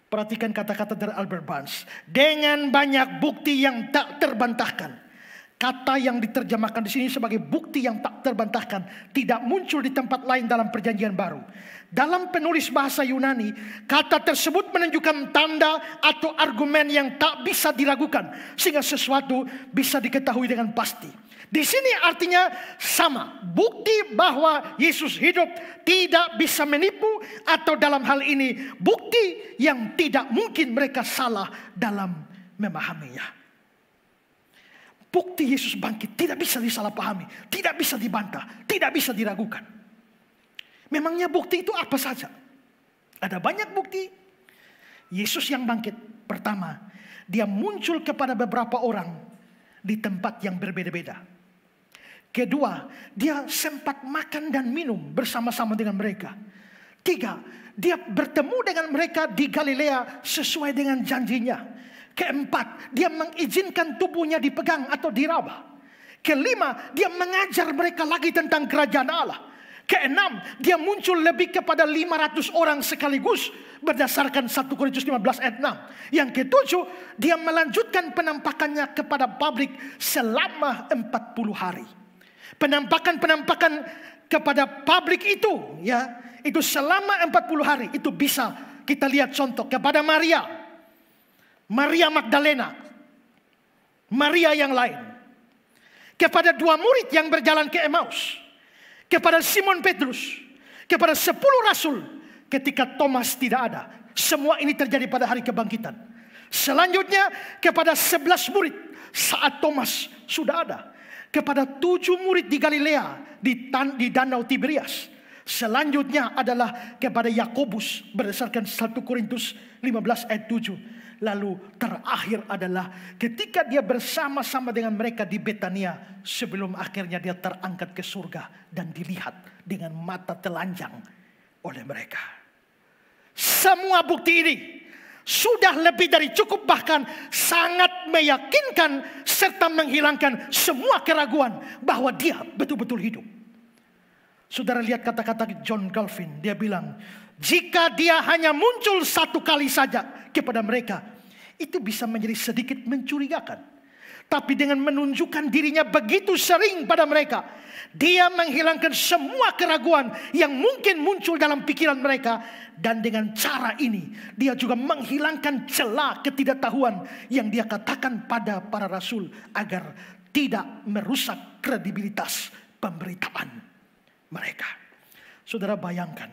Perhatikan kata-kata dari Albert Barnes. Dengan banyak bukti yang tak terbantahkan. Kata yang diterjemahkan di sini sebagai bukti yang tak terbantahkan tidak muncul di tempat lain dalam Perjanjian Baru. Dalam penulis bahasa Yunani, kata tersebut menunjukkan tanda atau argumen yang tak bisa diragukan, sehingga sesuatu bisa diketahui dengan pasti. Di sini artinya sama, bukti bahwa Yesus hidup tidak bisa menipu, atau dalam hal ini bukti yang tidak mungkin mereka salah dalam memahaminya. Bukti Yesus bangkit tidak bisa disalahpahami, tidak bisa dibantah, tidak bisa diragukan. Memangnya bukti itu apa saja? Ada banyak bukti. Yesus yang bangkit, pertama, dia muncul kepada beberapa orang di tempat yang berbeda-beda. Kedua, dia sempat makan dan minum bersama-sama dengan mereka. Tiga, dia bertemu dengan mereka di Galilea sesuai dengan janjinya. Keempat, dia mengizinkan tubuhnya dipegang atau diraba. Kelima, dia mengajar mereka lagi tentang kerajaan Allah. Keenam, dia muncul lebih kepada 500 orang sekaligus berdasarkan 1 Korintus 15 ayat 6. Yang ketujuh, dia melanjutkan penampakannya kepada publik selama 40 hari. Penampakan kepada publik itu, ya, itu selama 40 hari. Itu bisa kita lihat contoh kepada Maria Magdalena, Maria yang lain, kepada 2 murid yang berjalan ke Emmaus, kepada Simon Petrus, kepada 10 rasul ketika Thomas tidak ada. Semua ini terjadi pada hari kebangkitan. Selanjutnya kepada 11 murid saat Thomas sudah ada. Kepada 7 murid di Galilea, di Danau Tiberias. Selanjutnya adalah kepada Yakobus berdasarkan 1 Korintus 15 ayat 7. Lalu terakhir adalah ketika dia bersama-sama dengan mereka di Betania sebelum akhirnya dia terangkat ke surga dan dilihat dengan mata telanjang oleh mereka. Semua bukti ini sudah lebih dari cukup, bahkan sangat meyakinkan serta menghilangkan semua keraguan bahwa dia betul-betul hidup. Saudara lihat kata-kata John Calvin, dia bilang, jika dia hanya muncul 1 kali saja kepada mereka, itu bisa menjadi sedikit mencurigakan. Tapi dengan menunjukkan dirinya begitu sering pada mereka, dia menghilangkan semua keraguan yang mungkin muncul dalam pikiran mereka. Dan dengan cara ini, dia juga menghilangkan celah ketidaktahuan yang dia katakan pada para rasul agar tidak merusak kredibilitas pemberitaan mereka. Saudara bayangkan,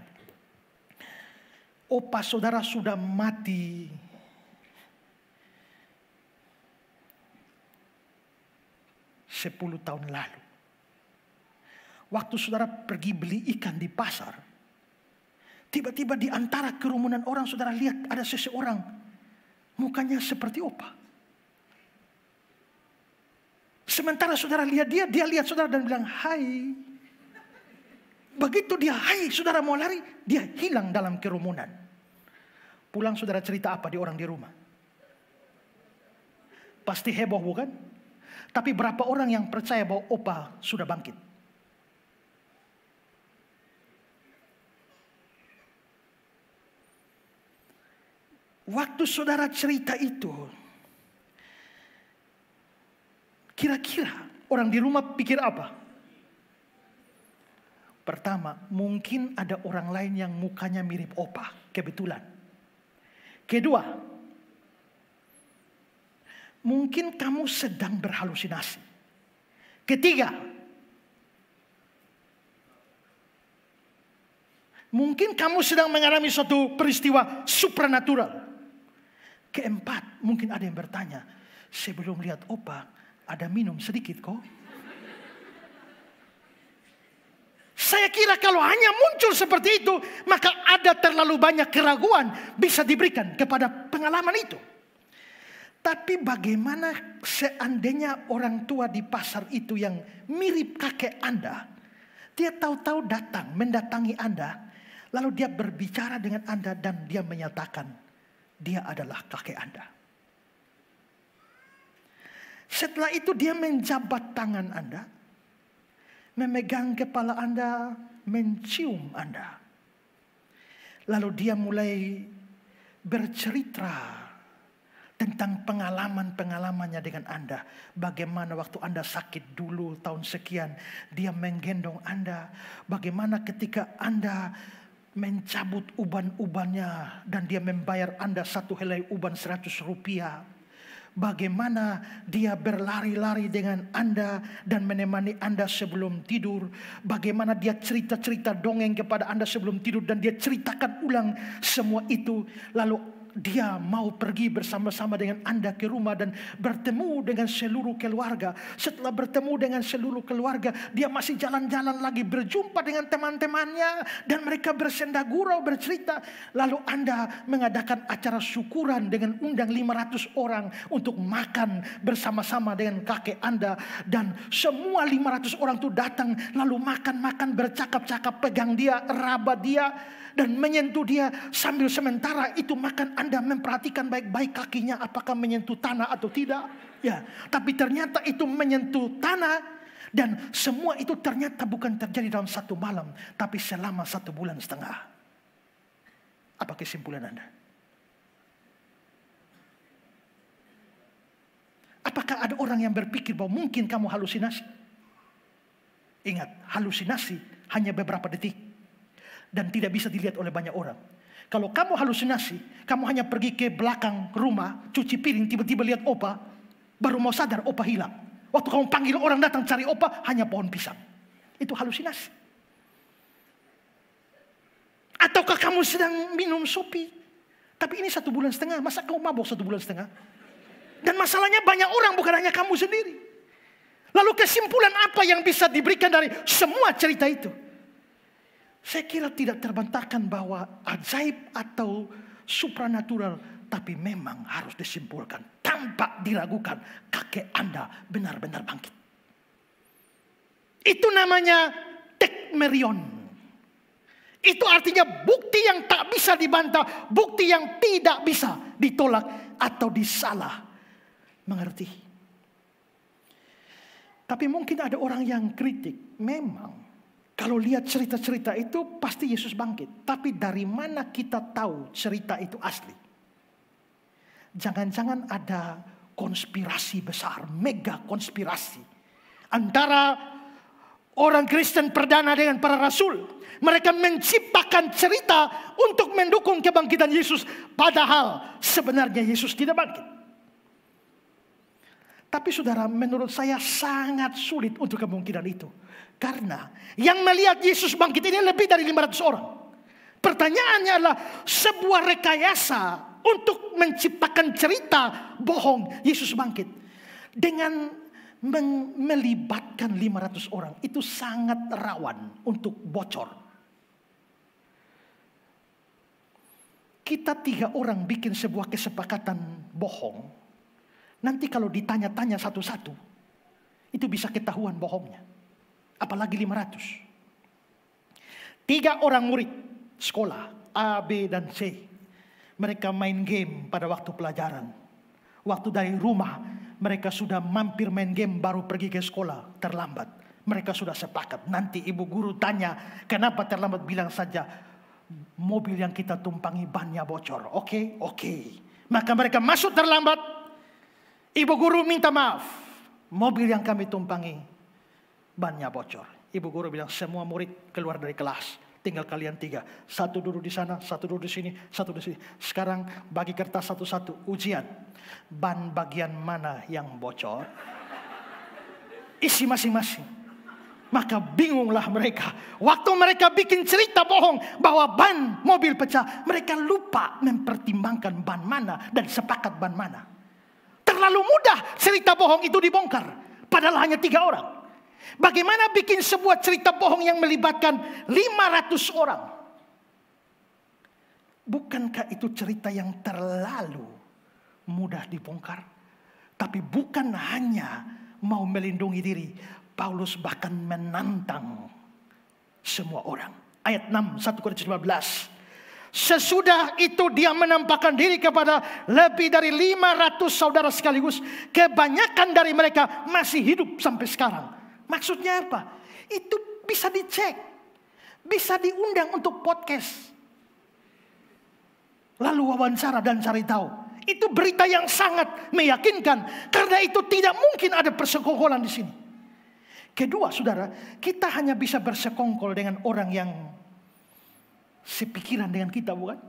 opa saudara sudah mati 10 tahun lalu. Waktu saudara pergi beli ikan di pasar, tiba-tiba di antara kerumunan orang saudara lihat ada seseorang mukanya seperti opah. Sementara saudara lihat dia lihat saudara dan bilang, "Hai." Begitu dia hai, saudara mau lari, dia hilang dalam kerumunan. Pulang saudara cerita apa di orang di rumah? Pasti heboh bukan? Tapi berapa orang yang percaya bahwa opah sudah bangkit? Waktu saudara cerita itu, kira-kira orang di rumah pikir apa? Pertama, mungkin ada orang lain yang mukanya mirip opah, kebetulan. Kedua, mungkin kamu sedang berhalusinasi. Ketiga, mungkin kamu sedang mengalami suatu peristiwa supranatural. Keempat, mungkin ada yang bertanya, sebelum lihat opah, ada minum sedikit kok? Saya kira kalau hanya muncul seperti itu, maka ada terlalu banyak keraguan bisa diberikan kepada pengalaman itu. Tapi bagaimana seandainya orang tua di pasar itu yang mirip kakek Anda, dia tahu-tahu datang, mendatangi Anda, lalu dia berbicara dengan Anda dan dia menyatakan, dia adalah kakek Anda. Setelah itu dia menjabat tangan Anda, memegang kepala Anda, mencium Anda. Lalu dia mulai bercerita tentang pengalaman-pengalamannya dengan Anda. Bagaimana waktu Anda sakit dulu tahun sekian, dia menggendong Anda. Bagaimana ketika Anda mencabut uban-ubannya dan dia membayar Anda 1 helai uban 100 rupiah. Bagaimana dia berlari-lari dengan Anda dan menemani Anda sebelum tidur. Bagaimana dia cerita-cerita dongeng kepada Anda sebelum tidur dan dia ceritakan ulang semua itu. Lalu dia mau pergi bersama-sama dengan Anda ke rumah dan bertemu dengan seluruh keluarga. Setelah bertemu dengan seluruh keluarga, dia masih jalan-jalan lagi, berjumpa dengan teman-temannya dan mereka bersenda gurau, bercerita. Lalu Anda mengadakan acara syukuran dengan undang 500 orang untuk makan bersama-sama dengan kakek Anda. Dan semua 500 orang itu datang lalu makan-makan, bercakap-cakap, pegang dia, raba dia dan menyentuh dia. Sambil sementara itu makan, Anda memperhatikan baik-baik kakinya apakah menyentuh tanah atau tidak. Ya, tapi ternyata itu menyentuh tanah. Dan semua itu ternyata bukan terjadi dalam 1 malam, tapi selama 1,5 bulan. Apa kesimpulan Anda? Apakah ada orang yang berpikir bahwa mungkin kamu halusinasi? Ingat, halusinasi hanya beberapa detik dan tidak bisa dilihat oleh banyak orang. Kalau kamu halusinasi, kamu hanya pergi ke belakang rumah, cuci piring, tiba-tiba lihat opah, baru mau sadar opah hilang. Waktu kamu panggil orang datang cari opah, hanya pohon pisang. Itu halusinasi. Ataukah kamu sedang minum sopi, tapi ini 1,5 bulan, masa kamu mabok 1,5 bulan? Dan masalahnya banyak orang, bukan hanya kamu sendiri. Lalu kesimpulan apa yang bisa diberikan dari semua cerita itu? Saya kira tidak terbantahkan bahwa ajaib atau supranatural, tapi memang harus disimpulkan tanpa diragukan kakek Anda benar-benar bangkit. Itu namanya tekmerion. Itu artinya bukti yang tak bisa dibantah, bukti yang tidak bisa ditolak atau disalah mengerti. Tapi mungkin ada orang yang kritik, memang kalau lihat cerita-cerita itu pasti Yesus bangkit. Tapi dari mana kita tahu cerita itu asli? Jangan-jangan ada konspirasi besar, mega konspirasi antara orang Kristen perdana dengan para rasul. Mereka menciptakan cerita untuk mendukung kebangkitan Yesus, padahal sebenarnya Yesus tidak bangkit. Tapi saudara, menurut saya sangat sulit untuk kemungkinan itu. Karena yang melihat Yesus bangkit ini lebih dari 500 orang. Pertanyaannya adalah sebuah rekayasa untuk menciptakan cerita bohong Yesus bangkit. Dengan melibatkan 500 orang itu sangat rawan untuk bocor. Kita 3 orang bikin sebuah kesepakatan bohong. Nanti kalau ditanya-tanya satu-satu, itu bisa ketahuan bohongnya. Apalagi 500. 3 orang murid sekolah A, B, dan C. Mereka main game pada waktu pelajaran. Waktu dari rumah, mereka sudah mampir main game baru pergi ke sekolah terlambat. Mereka sudah sepakat. Nanti ibu guru tanya, kenapa terlambat? Bilang saja, mobil yang kita tumpangi bannya bocor. Oke. Maka mereka masuk terlambat. Ibu guru minta maaf. Mobil yang kami tumpangi bannya bocor. Ibu guru bilang, semua murid keluar dari kelas. Tinggal kalian 3. Satu duduk di sana, satu duduk di sini, satu di sini. Sekarang bagi kertas satu-satu. Ujian. Ban bagian mana yang bocor? Isi masing-masing. Maka bingunglah mereka. Waktu mereka bikin cerita bohong bahwa ban mobil pecah, mereka lupa mempertimbangkan ban mana dan sepakat ban mana. Terlalu mudah cerita bohong itu dibongkar. Padahal hanya 3 orang. Bagaimana bikin sebuah cerita bohong yang melibatkan 500 orang? Bukankah itu cerita yang terlalu mudah dibongkar? Tapi bukan hanya mau melindungi diri. Paulus bahkan menantang semua orang. Ayat 6, 1 Korintus 15. Sesudah itu dia menampakkan diri kepada lebih dari 500 saudara sekaligus. Kebanyakan dari mereka masih hidup sampai sekarang. Maksudnya apa? Itu bisa dicek. Bisa diundang untuk podcast. Lalu wawancara dan cari tahu. Itu berita yang sangat meyakinkan. Karena itu tidak mungkin ada persekongkolan di sini. Kedua, saudara, kita hanya bisa bersekongkol dengan orang yang sepikiran dengan kita, bukan?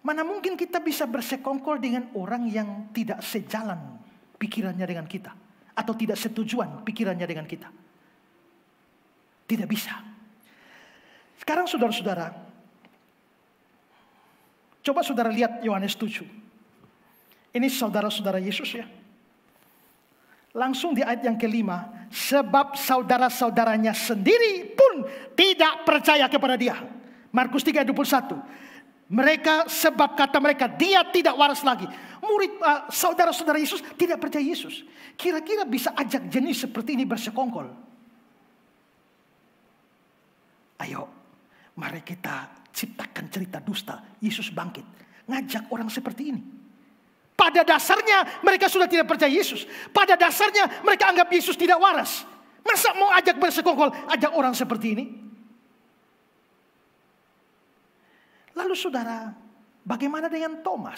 Mana mungkin kita bisa bersekongkol dengan orang yang tidak sejalan pikirannya dengan kita, atau tidak setujuan pikirannya dengan kita. Tidak bisa. Sekarang saudara-saudara, coba saudara lihat Yohanes 7. Ini saudara-saudara Yesus ya. Langsung di ayat yang kelima, sebab saudara-saudaranya sendiri pun tidak percaya kepada dia. Markus 3 ayat 21. Mereka, sebab kata mereka, dia tidak waras lagi. Murid saudara-saudara Yesus tidak percaya Yesus. Kira-kira bisa ajak jenis seperti ini bersekongkol? Ayo, mari kita ciptakan cerita dusta. Yesus bangkit. Ngajak orang seperti ini. Pada dasarnya mereka sudah tidak percaya Yesus. Pada dasarnya mereka anggap Yesus tidak waras. Masa mau ajak bersekongkol, ajak orang seperti ini? Lalu saudara, bagaimana dengan Thomas?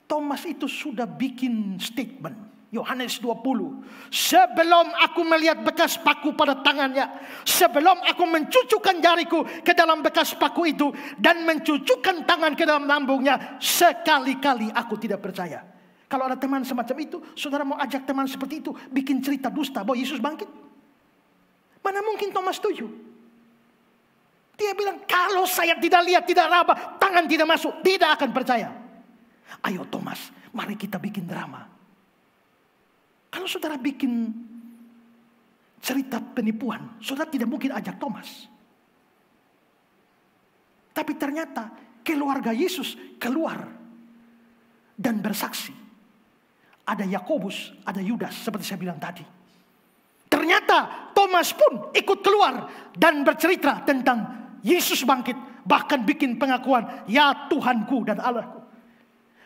Thomas itu sudah bikin statement. Yohanes 20. Sebelum aku melihat bekas paku pada tangannya. Sebelum aku mencucukkan jariku ke dalam bekas paku itu. Dan mencucukkan tangan ke dalam lambungnya. Sekali-kali aku tidak percaya. Kalau ada teman semacam itu, saudara mau ajak teman seperti itu. Bikin cerita dusta bahwa Yesus bangkit. Mana mungkin Thomas setuju? Dia bilang, kalau saya tidak lihat, tidak raba, tangan tidak masuk, tidak akan percaya. Ayo Thomas, mari kita bikin drama. Kalau saudara bikin cerita penipuan, saudara tidak mungkin ajak Thomas. Tapi ternyata keluarga Yesus keluar dan bersaksi. Ada Yakobus, ada Yudas, seperti saya bilang tadi. Ternyata Thomas pun ikut keluar dan bercerita tentang Yesus bangkit, bahkan bikin pengakuan, ya Tuhanku dan Allahku.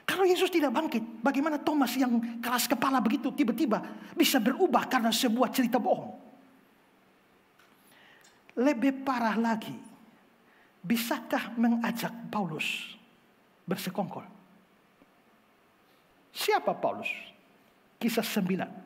Kalau Yesus tidak bangkit, bagaimana Thomas yang keras kepala begitu tiba-tiba bisa berubah karena sebuah cerita bohong? Lebih parah lagi, bisakah mengajak Paulus bersekongkol? Siapa Paulus? Kisah 9.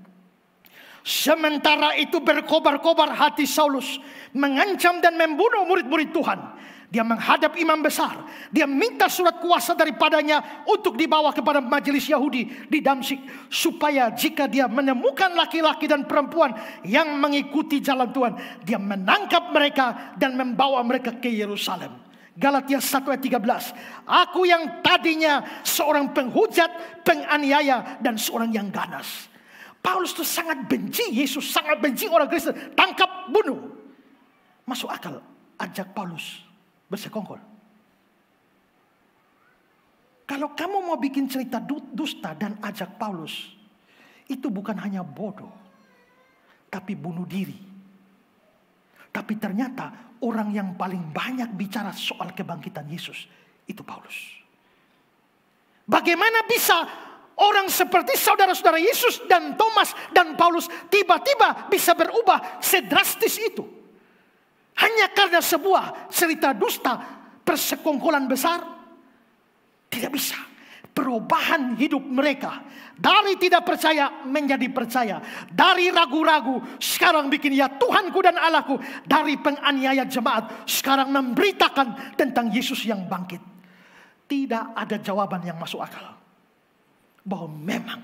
Sementara itu berkobar-kobar hati Saulus, mengancam dan membunuh murid-murid Tuhan. Dia menghadap imam besar. Dia minta surat kuasa daripadanya untuk dibawa kepada majelis Yahudi di Damsyik. Supaya jika dia menemukan laki-laki dan perempuan yang mengikuti jalan Tuhan, dia menangkap mereka dan membawa mereka ke Yerusalem. Galatia 1 ayat 13. Aku yang tadinya seorang penghujat, penganiaya, dan seorang yang ganas. Paulus itu sangat benci Yesus, sangat benci orang Kristen. Tangkap, bunuh. Masuk akal ajak Paulus bersekongkol. Kalau kamu mau bikin cerita dusta dan ajak Paulus, itu bukan hanya bodoh, tapi bunuh diri. Tapi ternyata orang yang paling banyak bicara soal kebangkitan Yesus itu Paulus. Bagaimana bisa orang seperti saudara-saudara Yesus dan Thomas dan Paulus tiba-tiba bisa berubah sedrastis itu? Hanya karena sebuah cerita dusta, persekongkolan besar? Tidak bisa. Perubahan hidup mereka dari tidak percaya menjadi percaya, dari ragu-ragu sekarang bikin ya Tuhanku dan Allahku, dari penganiaya jemaat sekarang memberitakan tentang Yesus yang bangkit. Tidak ada jawaban yang masuk akal bahwa memang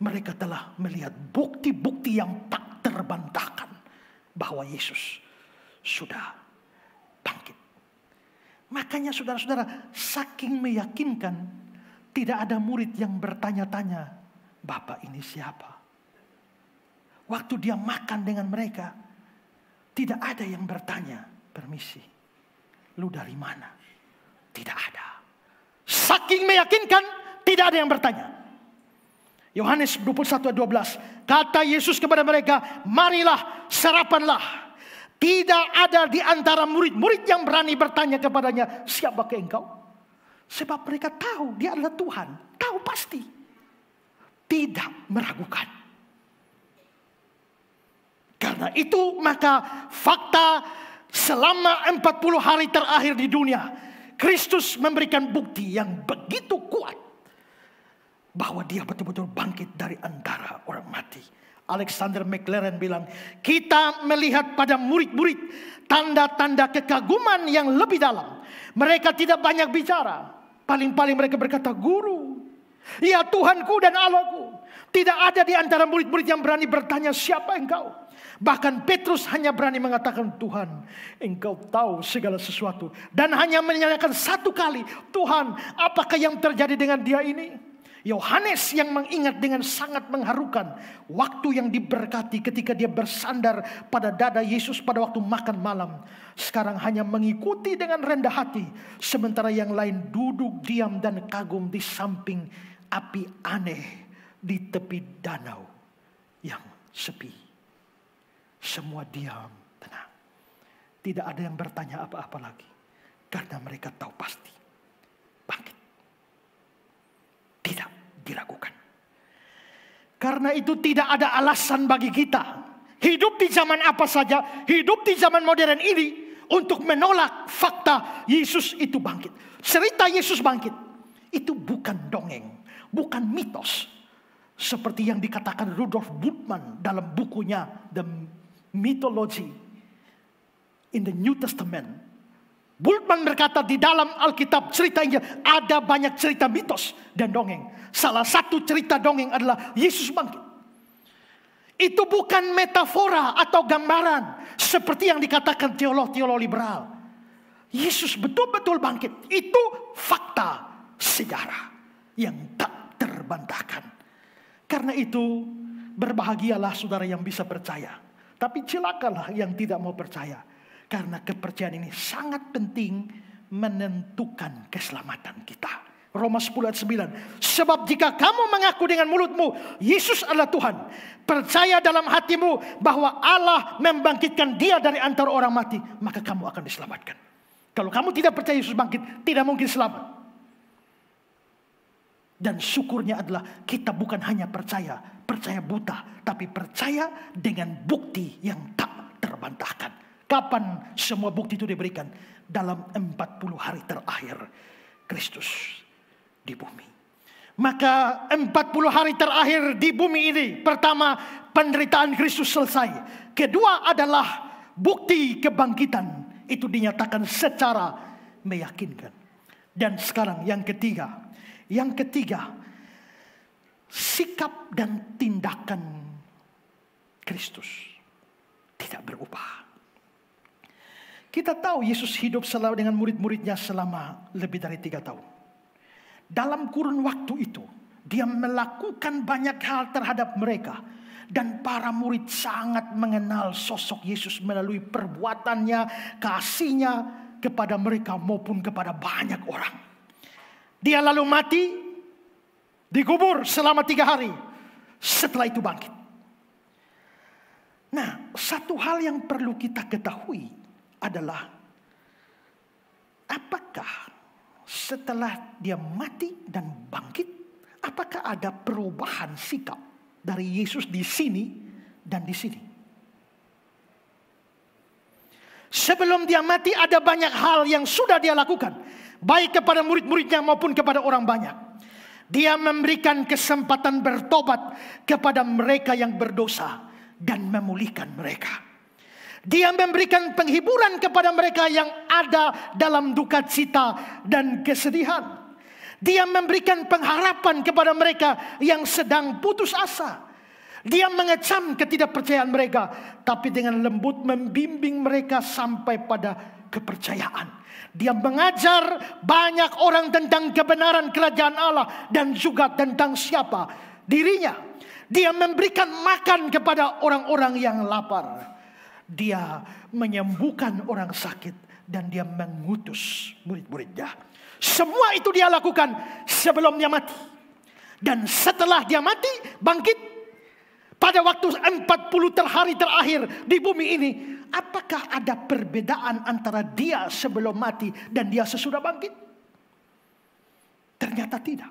mereka telah melihat bukti-bukti yang tak terbantahkan bahwa Yesus sudah bangkit. Makanya saudara-saudara, saking meyakinkan, tidak ada murid yang bertanya-tanya, Bapak ini siapa? Waktu dia makan dengan mereka, tidak ada yang bertanya, permisi, lu dari mana? Tidak ada. Saking meyakinkan, tidak ada yang bertanya. Yohanes 21 ayat 12, kata Yesus kepada mereka, marilah, sarapanlah. Tidak ada di antara murid-murid yang berani bertanya kepadanya, siapakah engkau? Sebab mereka tahu dia adalah Tuhan. Tahu pasti. Tidak meragukan. Karena itu maka fakta selama 40 hari terakhir di dunia, Kristus memberikan bukti yang begitu kuat bahwa dia betul-betul bangkit dari antara orang mati. Alexander McLaren bilang, kita melihat pada murid-murid tanda-tanda kekaguman yang lebih dalam. Mereka tidak banyak bicara. Paling-paling mereka berkata, Guru, ya Tuhanku dan Allahku. Tidak ada di antara murid-murid yang berani bertanya, siapa engkau? Bahkan Petrus hanya berani mengatakan, Tuhan, engkau tahu segala sesuatu. Dan hanya menanyakan satu kali, Tuhan, apakah yang terjadi dengan dia ini? Yohanes yang mengingat dengan sangat mengharukan waktu yang diberkati ketika dia bersandar pada dada Yesus pada waktu makan malam. Sekarang hanya mengikuti dengan rendah hati. Sementara yang lain duduk diam dan kagum di samping api aneh di tepi danau yang sepi. Semua diam, tenang. Tidak ada yang bertanya apa-apa lagi. Karena mereka tahu pasti bangkit. Tidak diragukan. Karena itu tidak ada alasan bagi kita hidup di zaman apa saja, hidup di zaman modern ini untuk menolak fakta Yesus itu bangkit. Cerita Yesus bangkit itu bukan dongeng, bukan mitos. Seperti yang dikatakan Rudolf Bultmann dalam bukunya The Mythology in the New Testament. Bultmann berkata di dalam Alkitab cerita Injil ada banyak cerita mitos dan dongeng. Salah satu cerita dongeng adalah Yesus bangkit. Itu bukan metafora atau gambaran seperti yang dikatakan teolog-teolog liberal. Yesus betul-betul bangkit. Itu fakta sejarah yang tak terbantahkan. Karena itu berbahagialah saudara yang bisa percaya. Tapi celakalah yang tidak mau percaya. Karena kepercayaan ini sangat penting menentukan keselamatan kita. Roma 10 ayat 9. Sebab jika kamu mengaku dengan mulutmu Yesus adalah Tuhan, percaya dalam hatimu bahwa Allah membangkitkan dia dari antara orang mati, maka kamu akan diselamatkan. Kalau kamu tidak percaya Yesus bangkit, tidak mungkin selamat. Dan syukurnya adalah kita bukan hanya percaya buta, tapi percaya dengan bukti yang tak terbantahkan. Kapan semua bukti itu diberikan? Dalam 40 hari terakhir Kristus di bumi. Maka 40 hari terakhir di bumi ini, pertama penderitaan Kristus selesai. Kedua adalah bukti kebangkitan itu dinyatakan secara meyakinkan. Dan sekarang yang ketiga, sikap dan tindakan Kristus tidak berubah. Kita tahu Yesus hidup selalu dengan murid-muridnya selama lebih dari 3 tahun. Dalam kurun waktu itu, dia melakukan banyak hal terhadap mereka. Dan para murid sangat mengenal sosok Yesus melalui perbuatannya, kasihnya kepada mereka maupun kepada banyak orang. Dia lalu mati, dikubur selama 3 hari. Setelah itu bangkit. Nah, satu hal yang perlu kita ketahui adalah apakah setelah dia mati dan bangkit, apakah ada perubahan sikap dari Yesus di sini dan di sini? Sebelum dia mati ada banyak hal yang sudah dia lakukan, baik kepada murid-muridnya maupun kepada orang banyak. Dia memberikan kesempatan bertobat kepada mereka yang berdosa dan memulihkan mereka. Dia memberikan penghiburan kepada mereka yang ada dalam duka cita dan kesedihan. Dia memberikan pengharapan kepada mereka yang sedang putus asa. Dia mengecam ketidakpercayaan mereka, tapi dengan lembut membimbing mereka sampai pada kepercayaan. Dia mengajar banyak orang tentang kebenaran kerajaan Allah dan juga tentang siapa dirinya. Dia memberikan makan kepada orang-orang yang lapar. Dia menyembuhkan orang sakit dan dia mengutus murid-muridnya. Semua itu dia lakukan sebelum dia mati. Dan setelah dia mati, bangkit pada waktu 40 hari terakhir di bumi ini. Apakah ada perbedaan antara dia sebelum mati dan dia sesudah bangkit? Ternyata tidak.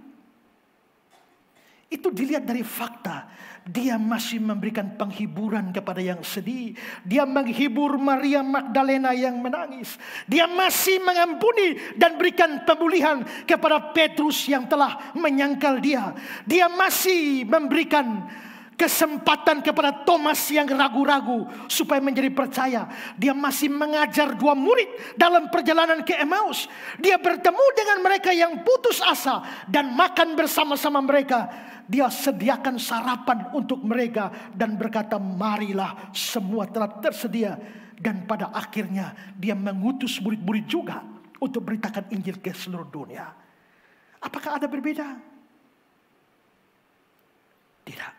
Itu dilihat dari fakta. Dia masih memberikan penghiburan kepada yang sedih. Dia menghibur Maria Magdalena yang menangis. Dia masih mengampuni dan berikan pemulihan kepada Petrus yang telah menyangkal dia. Dia masih memberikan kesempatan kepada Thomas yang ragu-ragu supaya menjadi percaya. Dia masih mengajar 2 murid dalam perjalanan ke Emmaus. Dia bertemu dengan mereka yang putus asa dan makan bersama-sama mereka. Dia sediakan sarapan untuk mereka dan berkata, marilah, semua telah tersedia. Dan pada akhirnya dia mengutus murid-murid juga untuk beritakan Injil ke seluruh dunia. Apakah ada berbeda? Tidak.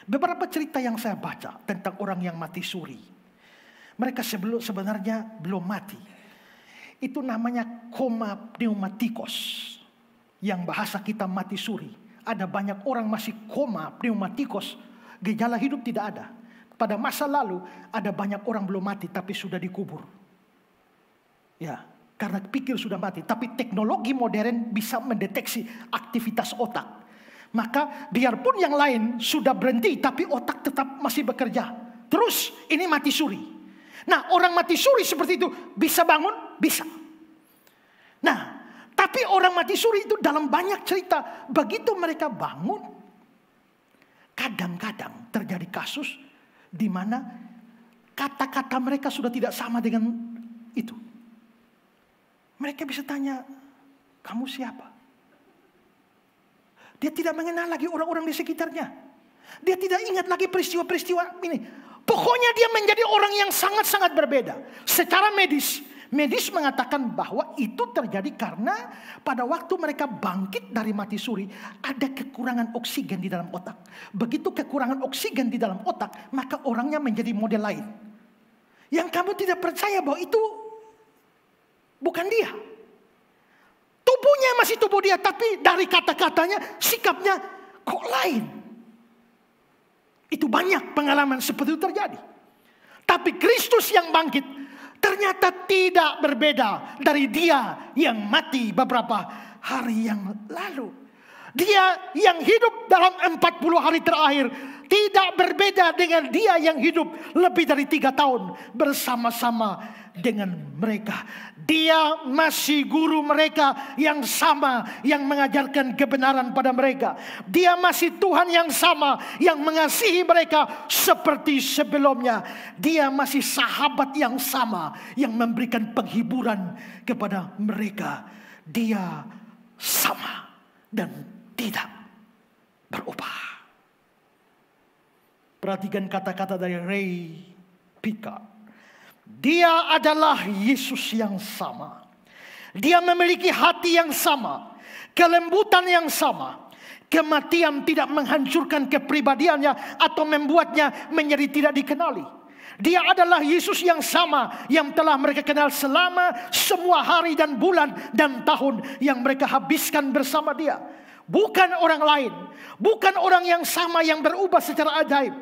Beberapa cerita yang saya baca tentang orang yang mati suri. Mereka sebenarnya belum mati. Itu namanya koma pneumatikos. Yang bahasa kita mati suri. Ada banyak orang masih koma pneumatikos. Gejala hidup tidak ada. Pada masa lalu ada banyak orang belum mati tapi sudah dikubur. Ya, karena pikir sudah mati. Tapi teknologi modern bisa mendeteksi aktivitas otak. Maka biarpun yang lain sudah berhenti tapi otak tetap masih bekerja. Terus ini mati suri. Nah, orang mati suri seperti itu bisa bangun? Bisa. Nah, tapi orang mati suri itu dalam banyak cerita, begitu mereka bangun, kadang-kadang terjadi kasus di mana kata-kata mereka sudah tidak sama dengan itu. Mereka bisa tanya, kamu siapa? Dia tidak mengenal lagi orang-orang di sekitarnya. Dia tidak ingat lagi peristiwa-peristiwa ini. Pokoknya dia menjadi orang yang sangat-sangat berbeda. Secara medis mengatakan bahwa itu terjadi karena pada waktu mereka bangkit dari mati suri, ada kekurangan oksigen di dalam otak. Begitu kekurangan oksigen di dalam otak, maka orangnya menjadi model lain. Yang kamu tidak percaya bahwa itu bukan dia. Tubuhnya masih tubuh dia, tapi dari kata-katanya, sikapnya kok lain. Itu banyak pengalaman seperti itu terjadi. Tapi Kristus yang bangkit ternyata tidak berbeda dari dia yang mati beberapa hari yang lalu. Dia yang hidup dalam 40 hari terakhir tidak berbeda dengan dia yang hidup lebih dari 3 tahun bersama-sama dengan mereka. Dia masih guru mereka yang sama yang mengajarkan kebenaran pada mereka. Dia masih Tuhan yang sama yang mengasihi mereka seperti sebelumnya. Dia masih sahabat yang sama yang memberikan penghiburan kepada mereka. Dia sama dan tidak berubah. Perhatikan kata-kata dari Ray Picard. Dia adalah Yesus yang sama. Dia memiliki hati yang sama, kelembutan yang sama. Kematian tidak menghancurkan kepribadiannya atau membuatnya menjadi tidak dikenali. Dia adalah Yesus yang sama yang telah mereka kenal selama semua hari dan bulan dan tahun yang mereka habiskan bersama dia. Bukan orang lain, bukan orang yang sama yang berubah secara ajaib,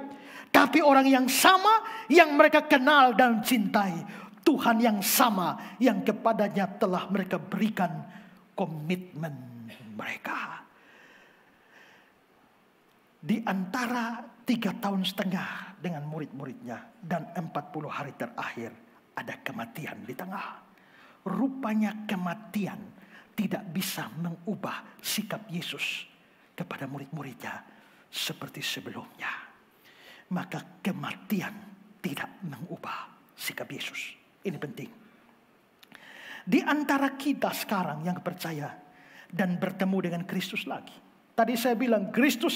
tapi orang yang sama yang mereka kenal dan cintai. Tuhan yang sama yang kepadanya telah mereka berikan komitmen mereka. Di antara 3,5 tahun dengan murid-muridnya dan 40 hari terakhir ada kematian di tengah. Rupanya kematian tidak bisa mengubah sikap Yesus kepada murid-muridnya seperti sebelumnya. Maka kematian tidak mengubah sikap Yesus. Ini penting. Di antara kita sekarang yang percaya dan bertemu dengan Kristus lagi. Tadi saya bilang Kristus